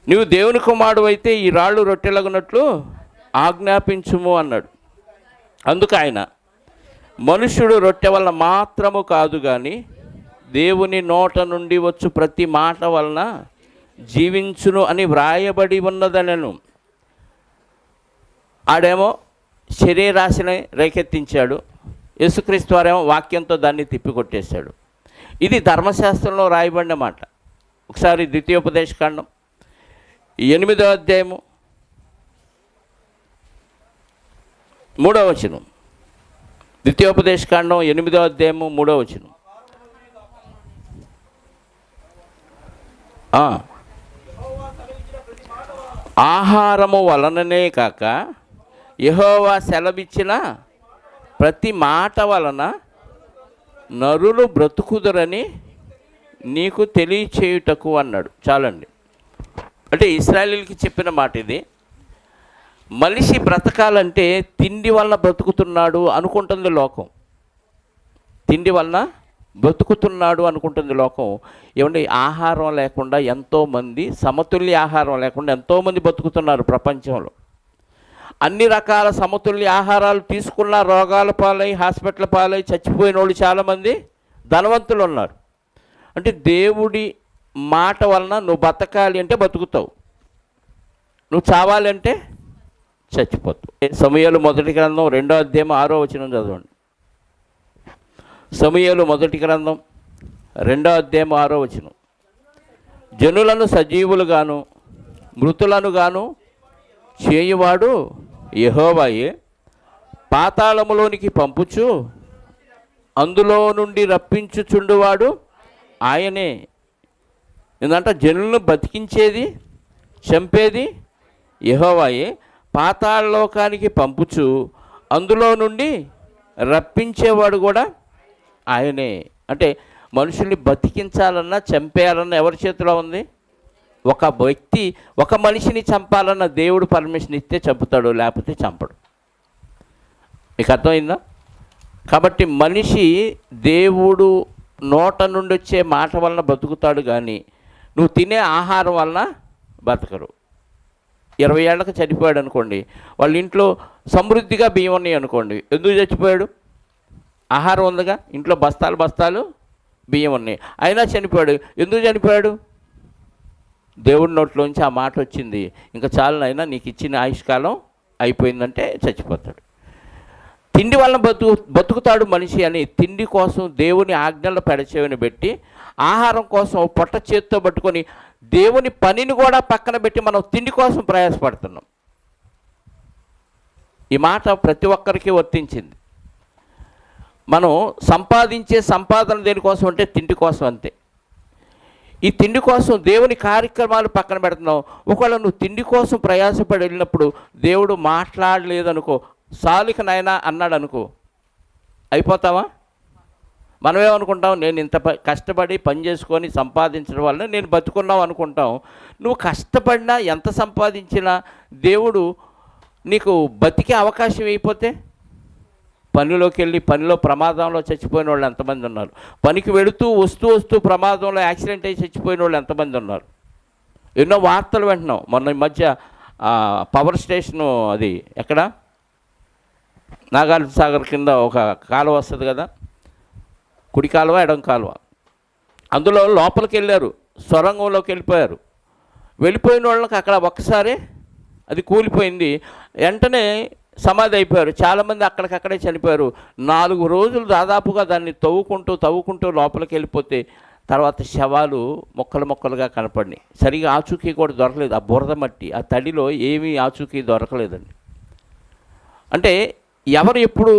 నువ్వు దేవుని కుమారుడు అయితే ఈ రాళ్ళు రొట్టెలగున్నట్లు ఆజ్ఞాపించుము అన్నాడు. అందుకు ఆయన, మనుష్యుడు రొట్టె వలన మాత్రము కాదు కానీ దేవుని నోట నుండి వచ్చు ప్రతి మాట వలన జీవించును అని వ్రాయబడి ఉన్నదనెను. ఆడేమో శరీరాశిని రేకెత్తించాడు, యేసుక్రీస్తు వారేమో వాక్యంతో దాన్ని తిప్పికొట్టేశాడు. ఇది ధర్మశాస్త్రంలో రాయబడిన మాట. ఒకసారి ద్వితీయోపదేశకాండం 8వ అధ్యాయము 3వ వచనం. ద్వితీయోపదేశకాండం 8వ అధ్యాయము 3వ వచనం. ఆహారము వలననే కాక యెహోవా సెలవిచ్చిన ప్రతి మాట వలన నరులు బ్రతుకుదురని నీకు తెలియచేయుటకు అన్నాడు. చాలండి. అంటే ఇశ్రాయేలీయులకి చెప్పిన మాట ఇది. మనిషి బ్రతకాలంటే తిండి వలన బ్రతుకుతున్నాడు అనుకుంటుంది లోకం. తిండి వలన బ్రతుకుతున్నాడు అనుకుంటుంది లోకం. ఏమంటే ఆహారం లేకుండా ఎంతోమంది, సమతుల్య ఆహారం లేకుండా ఎంతోమంది బ్రతుకుతున్నారు ప్రపంచంలో. అన్ని రకాల సమతుల్య ఆహారాలు తీసుకున్న రోగాల పాలై, హాస్పిటల్ పాలై చచ్చిపోయిన వాళ్ళు చాలామంది ధనవంతులు ఉన్నారు. అంటే దేవుడి మాట వలన నువ్వు బతకాలి అంటే బతుకుతావు, నువ్వు చావాలంటే చచ్చిపోతావు. సమూయేలు మొదటి గ్రంథం 2వ అధ్యాయం 6వ వచనం చదవండి. సమూయేలు మొదటి గ్రంథం 2వ అధ్యాయం 6వ వచనం. జనులను సజీవులుగాను మృతులను గాను చేయువాడు యెహోవాయే, పాతాళములోనికి పంపుచు అందులో నుండి రప్పించుచుండువాడు ఆయనే. ఎందుకంటే జనులను బతికించేది, చంపేది యెహోవాయే, పాతాళలోకానికి పంపుచు అందులో నుండి రప్పించేవాడు కూడా ఆయనే. అంటే మనుషుల్ని బతికించాలన్నా చంపేయాలన్నా ఎవరి చేతిలో ఉంది? ఒక వ్యక్తి ఒక మనిషిని చంపాలన్న దేవుడు పర్మిషన్ ఇస్తే చంపుతాడు, లేకపోతే చంపడు. మీకు అర్థమైందా? కాబట్టి మనిషి దేవుడు నోట నుండి వచ్చే మాట వలన బతుకుతాడు, కానీ నువ్వు తినే ఆహారం వలన బతకరు. 20 ఏళ్ళకి చనిపోయాడు అనుకోండి, వాళ్ళ ఇంట్లో సమృద్ధిగా బియ్యం ఉన్నాయి అనుకోండి, ఎందుకు చచ్చిపోయాడు? ఆహారం ఉందిగా, ఇంట్లో బస్తాలు బస్తాలు బియ్యం ఉన్నాయి, అయినా చనిపోయాడు. ఎందుకు చనిపోయాడు? దేవుడి నోట్లోంచి ఆ మాట వచ్చింది, ఇంకా చాలునైనా నీకు ఇచ్చిన ఆయుష్కాలం అయిపోయిందంటే చచ్చిపోతాడు. తిండి వల్ల బతుకుతాడు మనిషి అని తిండి కోసం దేవుని ఆజ్ఞలు పెడచెవిని పెట్టి, ఆహారం కోసం పొట్ట చేత్తో పట్టుకొని దేవుని పనిని కూడా పక్కన పెట్టి మనం తిండి కోసం ప్రయాసపడుతున్నాం. ఈ మాట ప్రతి ఒక్కరికి వర్తించింది. మనం సంపాదించే సంపాదన దేనికోసం అంటే తిండి కోసం అంతే. ఈ తిండి కోసం దేవుని కార్యక్రమాలు పక్కన పెడుతున్నావు. ఒకవేళ నువ్వు తిండి కోసం ప్రయాసపడి వెళ్ళినప్పుడు దేవుడు మాట్లాడలేదనుకో, సాలిక నాయనా అన్నాడు అనుకో, అయిపోతావా? మనమేమనుకుంటాం, నేను ఇంత కష్టపడి పని చేసుకొని సంపాదించడం వల్ల నేను బతుకున్నావు అనుకుంటాం. నువ్వు కష్టపడినా ఎంత సంపాదించినా దేవుడు నీకు బతికే అవకాశం అయిపోతే, పనిలోకి వెళ్ళి పనిలో ప్రమాదంలో చచ్చిపోయిన వాళ్ళు ఎంతమంది ఉన్నారు? పనికి వెళుతూ వస్తూ ప్రమాదంలో యాక్సిడెంట్ అయ్యి చచ్చిపోయిన వాళ్ళు ఎంతమంది ఉన్నారు? ఎన్నో వార్తలు వింటున్నాం. మొన్న ఈ మధ్య పవర్ స్టేషను, అది ఎక్కడ, నాగార్జున సాగర్ కింద ఒక కాలువ వస్తుంది కదా, కుడి కాలువ ఎడం కాలువ, అందులో లోపలికి వెళ్ళారు, సొరంగంలోకి వెళ్ళిపోయారు. వెళ్ళిపోయిన వాళ్ళకి అక్కడ ఒక్కసారి అది కూలిపోయింది, వెంటనే సమాధి అయిపోయారు. చాలామంది అక్కడికక్కడే చనిపోయారు. 4 రోజులు దాదాపుగా దాన్ని తవ్వుకుంటూ లోపలికి వెళ్ళిపోతే తర్వాత శవాలు మొక్కలుగా కనపడినాయి. సరిగా ఆచూకీ కూడా దొరకలేదు. ఆ బురద మట్టి, ఆ తడిలో ఏమీ ఆచూకీ దొరకలేదండి. అంటే ఎవరు ఎప్పుడు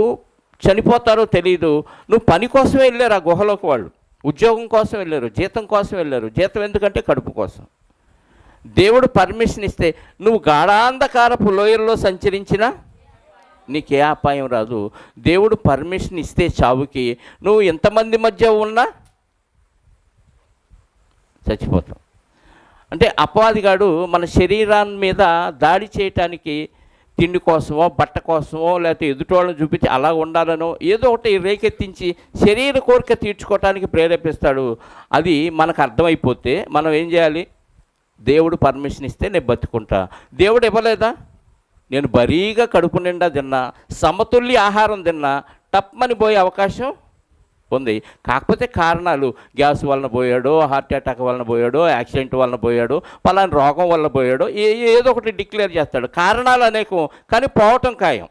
చనిపోతారో తెలియదు. నువ్వు పని కోసమే వెళ్ళారు ఆ గుహలోకి, వాళ్ళు ఉద్యోగం కోసం వెళ్ళారు, జీతం కోసం వెళ్ళారు. జీతం ఎందుకంటే కడుపు కోసం. దేవుడు పర్మిషన్ ఇస్తే నువ్వు గాఢాంధకారపు లోయల్లో సంచరించినా నీకే అపాయం రాదు. దేవుడు పర్మిషన్ ఇస్తే చావుకి నువ్వు ఎంతమంది మధ్య ఉన్నా చచ్చిపోతావు. అంటే అపవాదిగాడు మన శరీరాన్ని మీద దాడి చేయటానికి తిండి కోసమో, బట్ట కోసమో, లేకపోతే ఎదుటోళ్ళని చూపించి అలా ఉండాలనో ఏదో ఒకటి రేకెత్తించి శరీర కోరిక తీర్చుకోవటానికి ప్రేరేపిస్తాడు. అది మనకు అర్థమైపోతే మనం ఏం చేయాలి? దేవుడు పర్మిషన్ ఇస్తే నేను బతుకుంటా. దేవుడు ఇవ్వలేదా? నేను బరీగా కడుపు నిండా తిన్నా, సమతుల్య ఆహారం తిన్నా, టప్మని పోయే అవకాశం ఉంది. కాకపోతే కారణాలు, గ్యాస్ వలన పోయాడో, హార్ట్ అటాక్ వలన పోయాడో, యాక్సిడెంట్ వలన పోయాడో, పలానా రోగం వల్ల పోయాడో, ఏదో ఒకటి డిక్లేర్ చేస్తాడు. కారణాలు అనేకం, కానీ పోవటం ఖాయం.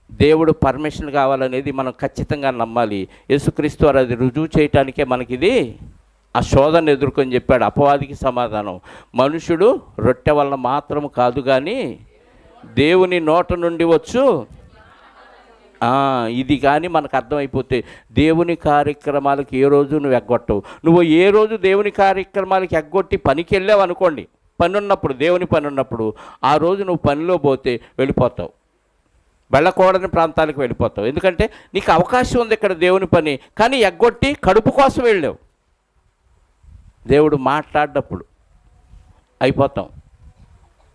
దేవుడు పర్మిషన్ కావాలనేది మనం ఖచ్చితంగా నమ్మాలి. యేసుక్రీస్తు వారు అది రుజువు చేయటానికే మనకిది ఆ శోధన ఎదుర్కొని చెప్పాడు. అపవాదికి సమాధానం, మనుషుడు రొట్టె వలన మాత్రము కాదు కానీ దేవుని నోట నుండి వచ్చు. ఇది కానీ మనకు అర్థమైపోతే దేవుని కార్యక్రమాలకు ఏ రోజు నువ్వు ఎగ్గొట్టవు. నువ్వు ఏ రోజు దేవుని కార్యక్రమాలకు ఎగ్గొట్టి పనికి వెళ్ళావు అనుకోండి, పని ఉన్నప్పుడు, దేవుని పని ఉన్నప్పుడు, ఆ రోజు నువ్వు పనిలో పోతే వెళ్ళిపోతావు, వెళ్ళకూడని ప్రాంతాలకు వెళ్ళిపోతావు. ఎందుకంటే నీకు అవకాశం ఉంది ఇక్కడ దేవుని పని, కానీ ఎగ్గొట్టి కడుపు కోసం వెళ్ళావు. దేవుడు మాట్లాడినప్పుడు అయిపోతాం.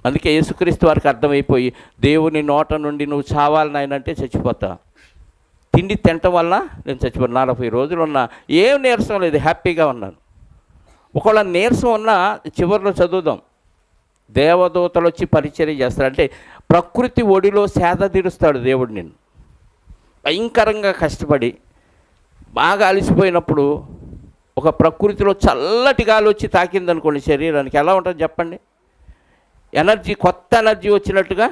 అందుకే యేసుక్రీస్తు వారికి అర్థమైపోయి, దేవుని నోట నుండి నువ్వు చావాలని ఆయనంటే చచ్చిపోతా. తిండి తినటం వల్ల నేను చచ్చిపోతాను. 40 రోజులు ఉన్నా ఏం నీరసం లేదు, హ్యాపీగా ఉన్నాను. ఒకవేళ నీరసం ఉన్నా చివరిలో చదువుదాం, దేవదూతలు వచ్చి పరిచర్య చేస్తారు. అంటే ప్రకృతి ఒడిలో సేద తీరుస్తాడు దేవుడు నిన్ను. భయంకరంగా కష్టపడి బాగా అలసిపోయినప్పుడు ఒక ప్రకృతిలో చల్లటి గాలి వచ్చి తాకిందనుకోండి శరీరానికి, ఎలా ఉంటుంది చెప్పండి? ఎనర్జీ, కొత్త ఎనర్జీ వచ్చినట్టుగా,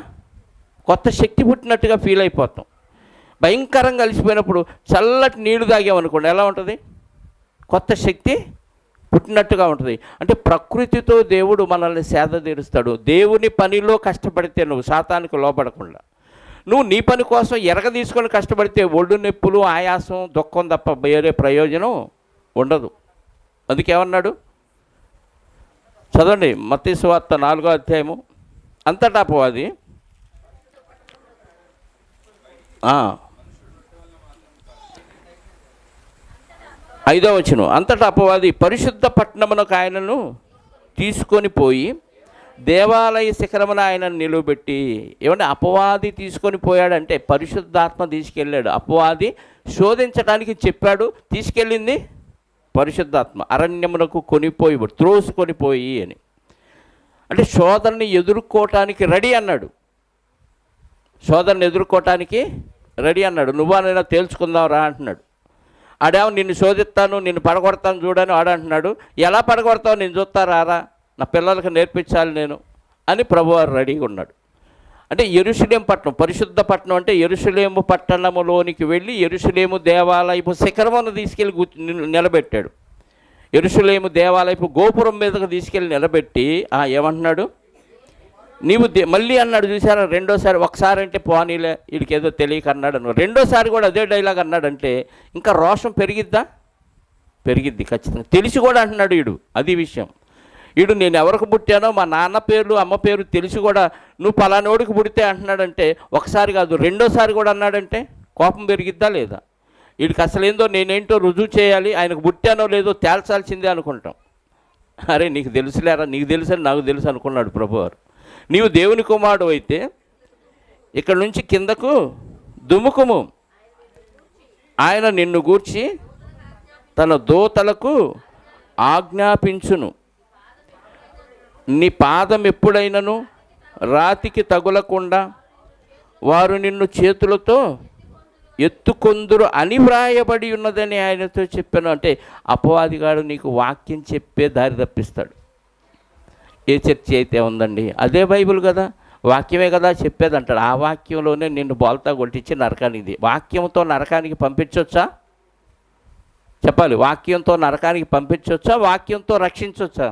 కొత్త శక్తి పుట్టినట్టుగా ఫీల్ అయిపోతాం. భయంకరంగా అలసిపోయినప్పుడు చల్లటి నీళ్లు తాగామనుకోండి, ఎలా ఉంటుంది? కొత్త శక్తి పుట్టినట్టుగా ఉంటుంది. అంటే ప్రకృతితో దేవుడు మనల్ని సేద తీరుస్తాడు. దేవుని పనిలో కష్టపడితే నువ్వు సాతానికి లోబడకుండా, నువ్వు నీ పని కోసం ఎరగ తీసుకొని కష్టపడితే ఒళ్ళు నొప్పులు, ఆయాసం, దుఃఖం తప్ప వేరే ప్రయోజనం ఉండదు. అందుకేమన్నాడు? చదవండి, మత్తయి సువార్త 4వ అధ్యాయము. అంతటా అపవాది 5వ వచనం, అంతటా అపవాది పరిశుద్ధ పట్టణమునకు ఆయనను తీసుకొని పోయి దేవాలయ శిఖరమున ఆయనను నిలువబెట్టి. ఏమంటే అపవాది తీసుకొని పోయాడంటే పరిశుద్ధాత్మ తీసుకెళ్ళాడు. అపవాది శోధించడానికి చెప్పాడు, తీసుకెళ్ళింది పరిశుద్ధాత్మ. అరణ్యమునకు త్రోసుకొనిపోయి అని. అంటే శోధనని ఎదుర్కోవటానికి రెడీ అన్నాడు. శోధనని ఎదుర్కోవటానికి రెడీ అన్నాడు. నువ్వనైనా తేల్చుకుందాం రా అంటున్నాడు. ఆడేమో నిన్ను శోధిస్తాను, నిన్ను పడగొడతాను చూడని ఆడంటున్నాడు. ఎలా పడగొడతావు నేను చూస్తారా, నా పిల్లలకు నేర్పించాలి నేను అని ప్రభువారు రెడీగా ఉన్నాడు. అంటే యెరూషలేము పట్టణం, పరిశుద్ధ పట్టణం అంటే యెరూషలేము పట్టణములోనికి వెళ్ళి యెరూషలేము దేవాలయపు శిఖరమును తీసుకెళ్ళి నిలబెట్టాడు. యెరూషలేము దేవాలయపు గోపురం మీదకు తీసుకెళ్ళి నిలబెట్టి ఏమంటున్నాడు, నీవు మళ్ళీ అన్నాడు చూసారా, రెండోసారి. ఒకసారి అంటే పోనీలే వీడికి ఏదో తెలియక అన్నాడు అన్నాడు, రెండోసారి కూడా అదే డైలాగ్ అన్నాడంటే ఇంకా రోషం పెరిగిద్దా? పెరిగిద్ది ఖచ్చితంగా. తెలిసి కూడా అంటున్నాడు వీడు, అది విషయం. వీడు నేను ఎవరికి పుట్టానో మా నాన్న పేరు అమ్మ పేరు తెలిసి కూడా నువ్వు పలానోడికి పుడితే అంటున్నాడంటే ఒకసారి కాదు రెండోసారి కూడా అన్నాడంటే కోపం పెరిగిద్దా లేదా? వీడికి అసలు ఏందో నేనేంటో రుజువు చేయాలి, ఆయనకు పుట్టానో లేదో తేల్చాల్సిందే అనుకుంటాం. అరే నీకు తెలుసులేరా, నీకు తెలుసని నాకు తెలుసు అనుకున్నాడు ప్రభువారు. నీవు దేవుని కుమారుడు అయితే ఇక్కడ నుంచి కిందకు దుముకుము, ఆయన నిన్ను గూర్చి తన దూతలకు ఆజ్ఞాపించును, నీ పాదం ఎప్పుడైనను రాతికి తగులకుండా వారు నిన్ను చేతులతో ఎత్తుకొందురు అని వ్రాయబడి ఉన్నదని ఆయనతో చెప్పాను. అంటే అపవాదిగాడు నీకు వాక్యం చెప్పే దారి తప్పిస్తాడు. ఏ చర్చ అయితే ఉందండి, అదే బైబిల్ కదా, వాక్యమే కదా చెప్పేది అంటాడు. ఆ వాక్యంలోనే నిన్ను బోల్తా కొట్టించి నరకానికి, వాక్యంతో నరకానికి పంపించవచ్చా చెప్పాలి? వాక్యంతో నరకానికి పంపించవచ్చా, వాక్యంతో రక్షించవచ్చా?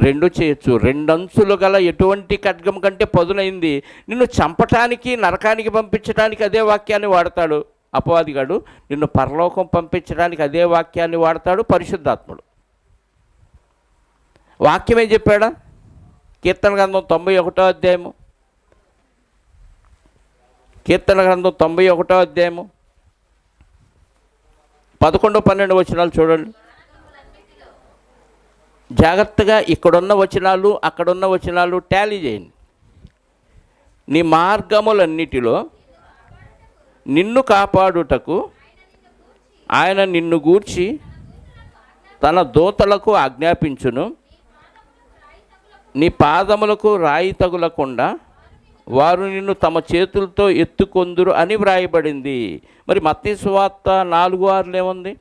రెండు చేయొచ్చు. రెండంచులు గల ఎటువంటి ఖడ్గం కంటే పదునైంది, నిన్ను చంపటానికి నరకానికి పంపించడానికి అదే వాక్యాన్ని వాడతాడు అపవాదిగాడు, నిన్ను పరలోకం పంపించడానికి అదే వాక్యాన్ని వాడతాడు పరిశుద్ధాత్ముడు. వాక్యమే చెప్పాడా? కీర్తన గ్రంథం 91వ అధ్యాయము, కీర్తన గ్రంథం 91వ అధ్యాయము 11, 12 వచనాలు చూడండి జాగ్రత్తగా. ఇక్కడున్న వచనాలు అక్కడున్న వచనాలు టాలీ చేయండి. నీ మార్గములన్నిటిలో నిన్ను కాపాడుటకు ఆయన నిన్ను గూర్చి తన దూతలకు ఆజ్ఞాపించును, నీ పాదములకు రాయి తగులకుండా వారు నిన్ను తమ చేతులతో ఎత్తుకొందురు అని వ్రాయబడింది. మరి మత్తయి సువార్త 4:6 ఏముంది?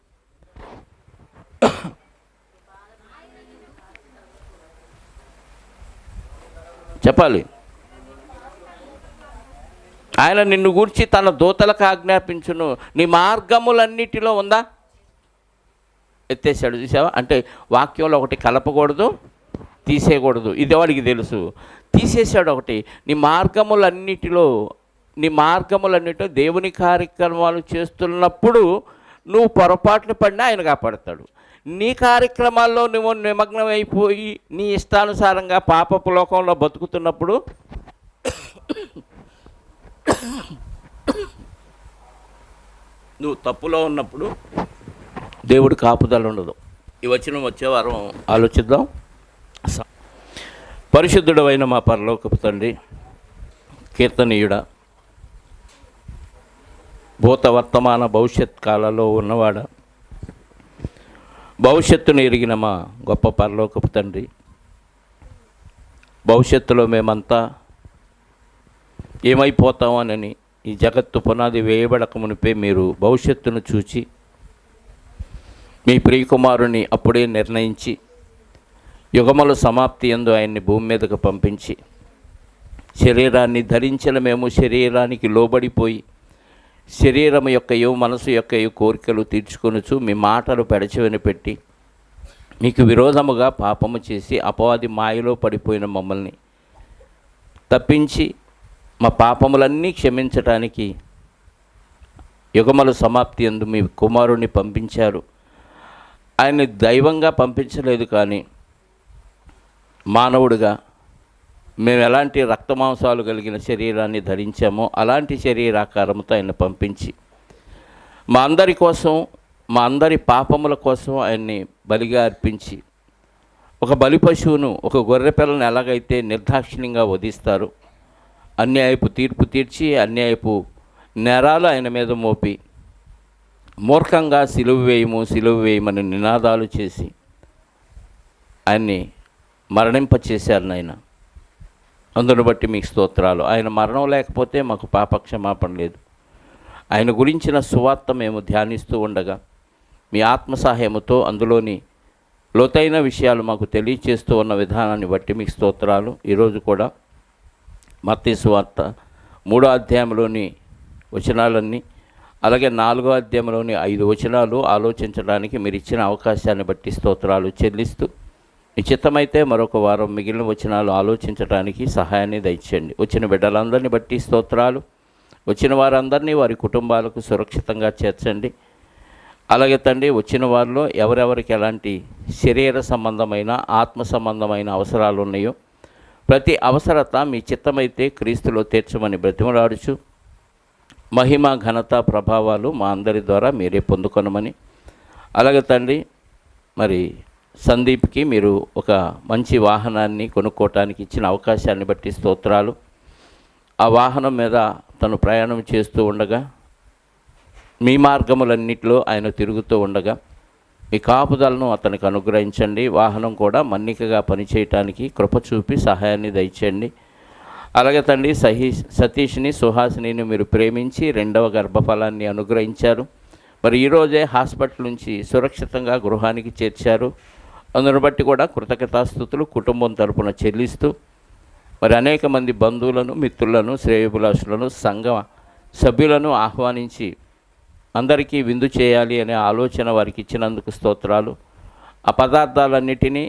చెప్పాలి. ఆయన నిన్ను గూర్చి తన దూతలకు ఆజ్ఞాపించును, నీ మార్గములన్నిటిలో ఉందా? ఎత్తేసాడు చూసావా? అంటే వాక్యంలో ఒకటి కలపకూడదు, తీసేయకూడదు, ఇది వాడికి తెలుసు. తీసేసాడు ఒకటి. నీ మార్గములన్నిటిలో దేవుని కార్యక్రమాలు చేస్తున్నప్పుడు నువ్వు పొరపాట్లు పడినా ఆయన కాపాడతాడు. నీ కార్యక్రమాల్లో నువ్వు నిమగ్నం అయిపోయి నీ ఇష్టానుసారంగా పాపపు లోకంలో బతుకుతున్నప్పుడు నువ్వు తప్పులో ఉన్నప్పుడు దేవుడి కాపుదల ఉండదు. ఈ వచనం వచ్చే వారం ఆలోచిద్దాం. పరిశుద్ధుడు అయిన మా పరలోకపు తండ్రి, కీర్తనీయుడ, భూత వర్తమాన భవిష్యత్ కాలాల్లో ఉన్నవాడ, భవిష్యత్తును ఎరిగిన మా గొప్ప పరలోకపు తండ్రి, భవిష్యత్తులో మేమంతా ఏమైపోతామోనని ఈ జగత్తు పునాది వేయబడక మునిపే మీరు భవిష్యత్తును చూచి మీ ప్రియకుమారుని అప్పుడే నిర్ణయించి యుగముల సమాప్తి యందు ఆయన్ని భూమి మీదకు పంపించి శరీరాన్ని ధరించిన మేము శరీరానికి లోబడిపోయి శరీరం యొక్కయో మనసు యొక్కయో కోరికలు తీర్చుకొనుచు మీ మాటలు పెడచెవిన పెట్టి మీకు విరోధముగా పాపము చేసి అపవాది మాయలో పడిపోయిన మమ్మల్ని తప్పించి మా పాపములన్నీ క్షమించటానికి యుగముల సమాప్తి యందు మీ కుమారుణ్ణి పంపించారు. ఆయన్ని దైవంగా పంపించలేదు, కానీ మానవుడిగా మేము ఎలాంటి రక్తమాంసాలు కలిగిన శరీరాన్ని ధరించామో అలాంటి శరీరాకారంతో ఆయన పంపించి మా అందరి కోసం, మా అందరి పాపముల కోసం ఆయన్ని బలిగా అర్పించి ఒక బలి పశువును, ఒక గొర్రె పిల్లను ఎలాగైతే నిర్దాక్షిణ్యంగా వధిస్తారు, అన్యాయపు తీర్పు తీర్చి అన్యాయపు నేరాలు ఆయన మీద మోపి మూర్ఖంగా సిలువ వేయమని నినాదాలు చేసి ఆయన్ని మరణింపచేశారు నాయన. అందును బట్టి మీకు స్తోత్రాలు. ఆయన మరణం లేకపోతే మాకు పాపక్షమాపణ లేదు. ఆయన గురించిన సువార్త మేము ధ్యానిస్తూ ఉండగా మీ ఆత్మ సహాయముతో అందులోని లోతైన విషయాలు మాకు తెలియచేస్తూ ఉన్న విధానాన్ని బట్టి మీకు స్తోత్రాలు. ఈరోజు కూడా మత్తయి సువార్త 3వ అధ్యాయంలోని వచనాలన్నీ, అలాగే 4వ అధ్యాయంలోని 5 వచనాలు ఆలోచించడానికి మీరు ఇచ్చిన అవకాశాన్ని బట్టి స్తోత్రాలు చెల్లిస్తూ, మీ చిత్తమైతే మరొక వారం మిగిలిన వచనాలు ఆలోచించడానికి సహాయాన్ని దయచేయండి. వచ్చిన బిడ్డలందరినీ బట్టి స్తోత్రాలు. వచ్చిన వారందరినీ వారి కుటుంబాలకు సురక్షితంగా చేర్చండి. అలాగే తండ్రి, వచ్చిన వారిలో ఎవరెవరికి ఎలాంటి శరీర సంబంధమైన ఆత్మ సంబంధమైన అవసరాలు ఉన్నాయో ప్రతి అవసరత మీ చిత్తమైతే క్రీస్తులో తీర్చమని బ్రతిమలాడుచు, మహిమ ఘనత ప్రభావాలు మా అందరి ద్వారా మీరే పొందుకొనమని, అలాగే తండ్రి మరి సందీప్కి మీరు ఒక మంచి వాహనాన్ని కొనుక్కోవటానికి ఇచ్చిన అవకాశాన్ని బట్టి స్తోత్రాలు. ఆ వాహనం మీద తను ప్రయాణం చేస్తూ ఉండగా మీ మార్గములన్నిటిలో ఆయన తిరుగుతూ ఉండగా మీ కాపుదలను అతనికి అనుగ్రహించండి. వాహనం కూడా మన్నికగా పనిచేయటానికి కృప చూపి సహాయాన్ని దయచేయండి. అలాగే తండ్రి సతీష్ని సుహాసిని మీరు ప్రేమించి 2వ గర్భఫలాన్ని అనుగ్రహించారు. మరి ఈరోజే హాస్పిటల్ నుంచి సురక్షితంగా గృహానికి చేర్చారు. అందును బట్టి కూడా కృతజ్ఞతాస్తుతులు కుటుంబం తరపున చెల్లిస్తూ, మరి అనేక మంది బంధువులను, మిత్రులను, శ్రేయోభిలాషులను, సంఘ సభ్యులను ఆహ్వానించి అందరికీ విందు చేయాలి అనే ఆలోచన వారికి ఇచ్చినందుకు స్తోత్రాలు. ఆ పదార్థాలన్నిటినీ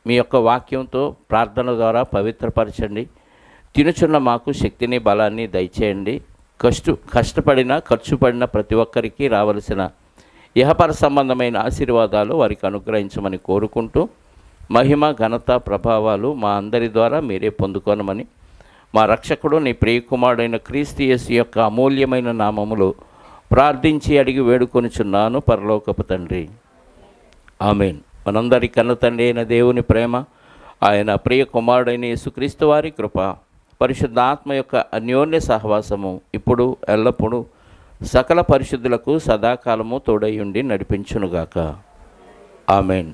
మీ యొక్క వాక్యంతో ప్రార్థన ద్వారా పవిత్రపరచండి. తినుచున్న మాకు శక్తిని, బలాన్ని దయచేయండి. కష్టపడిన ఖర్చు పడిన ప్రతి ఒక్కరికి రావలసిన ఇహపర సంబంధమైన ఆశీర్వాదాలు వారికి అనుగ్రహించమని కోరుకుంటూ, మహిమ ఘనత ప్రభావాలు మా అందరి ద్వారా మీరే పొందుకోనమని మా రక్షకుడు నీ ప్రియకుమారుడైన క్రీస్తు యేసు యొక్క అమూల్యమైన నామములో ప్రార్థించి అడిగి వేడుకొనుచున్నాను పరలోకపు తండ్రి, ఆమేన్. మనందరి కన్న తండ్రి అయిన దేవుని ప్రేమ, ఆయన ప్రియ కుమారుడైన యేసుక్రీస్తు వారి కృప, పరిశుద్ధాత్మ యొక్క అన్యోన్య సహవాసము ఇప్పుడు ఎల్లప్పుడూ సకల పరిశుద్ధులకు సదాకాలము తోడై ఉండి నడిపించునుగాక. ఆమేన్.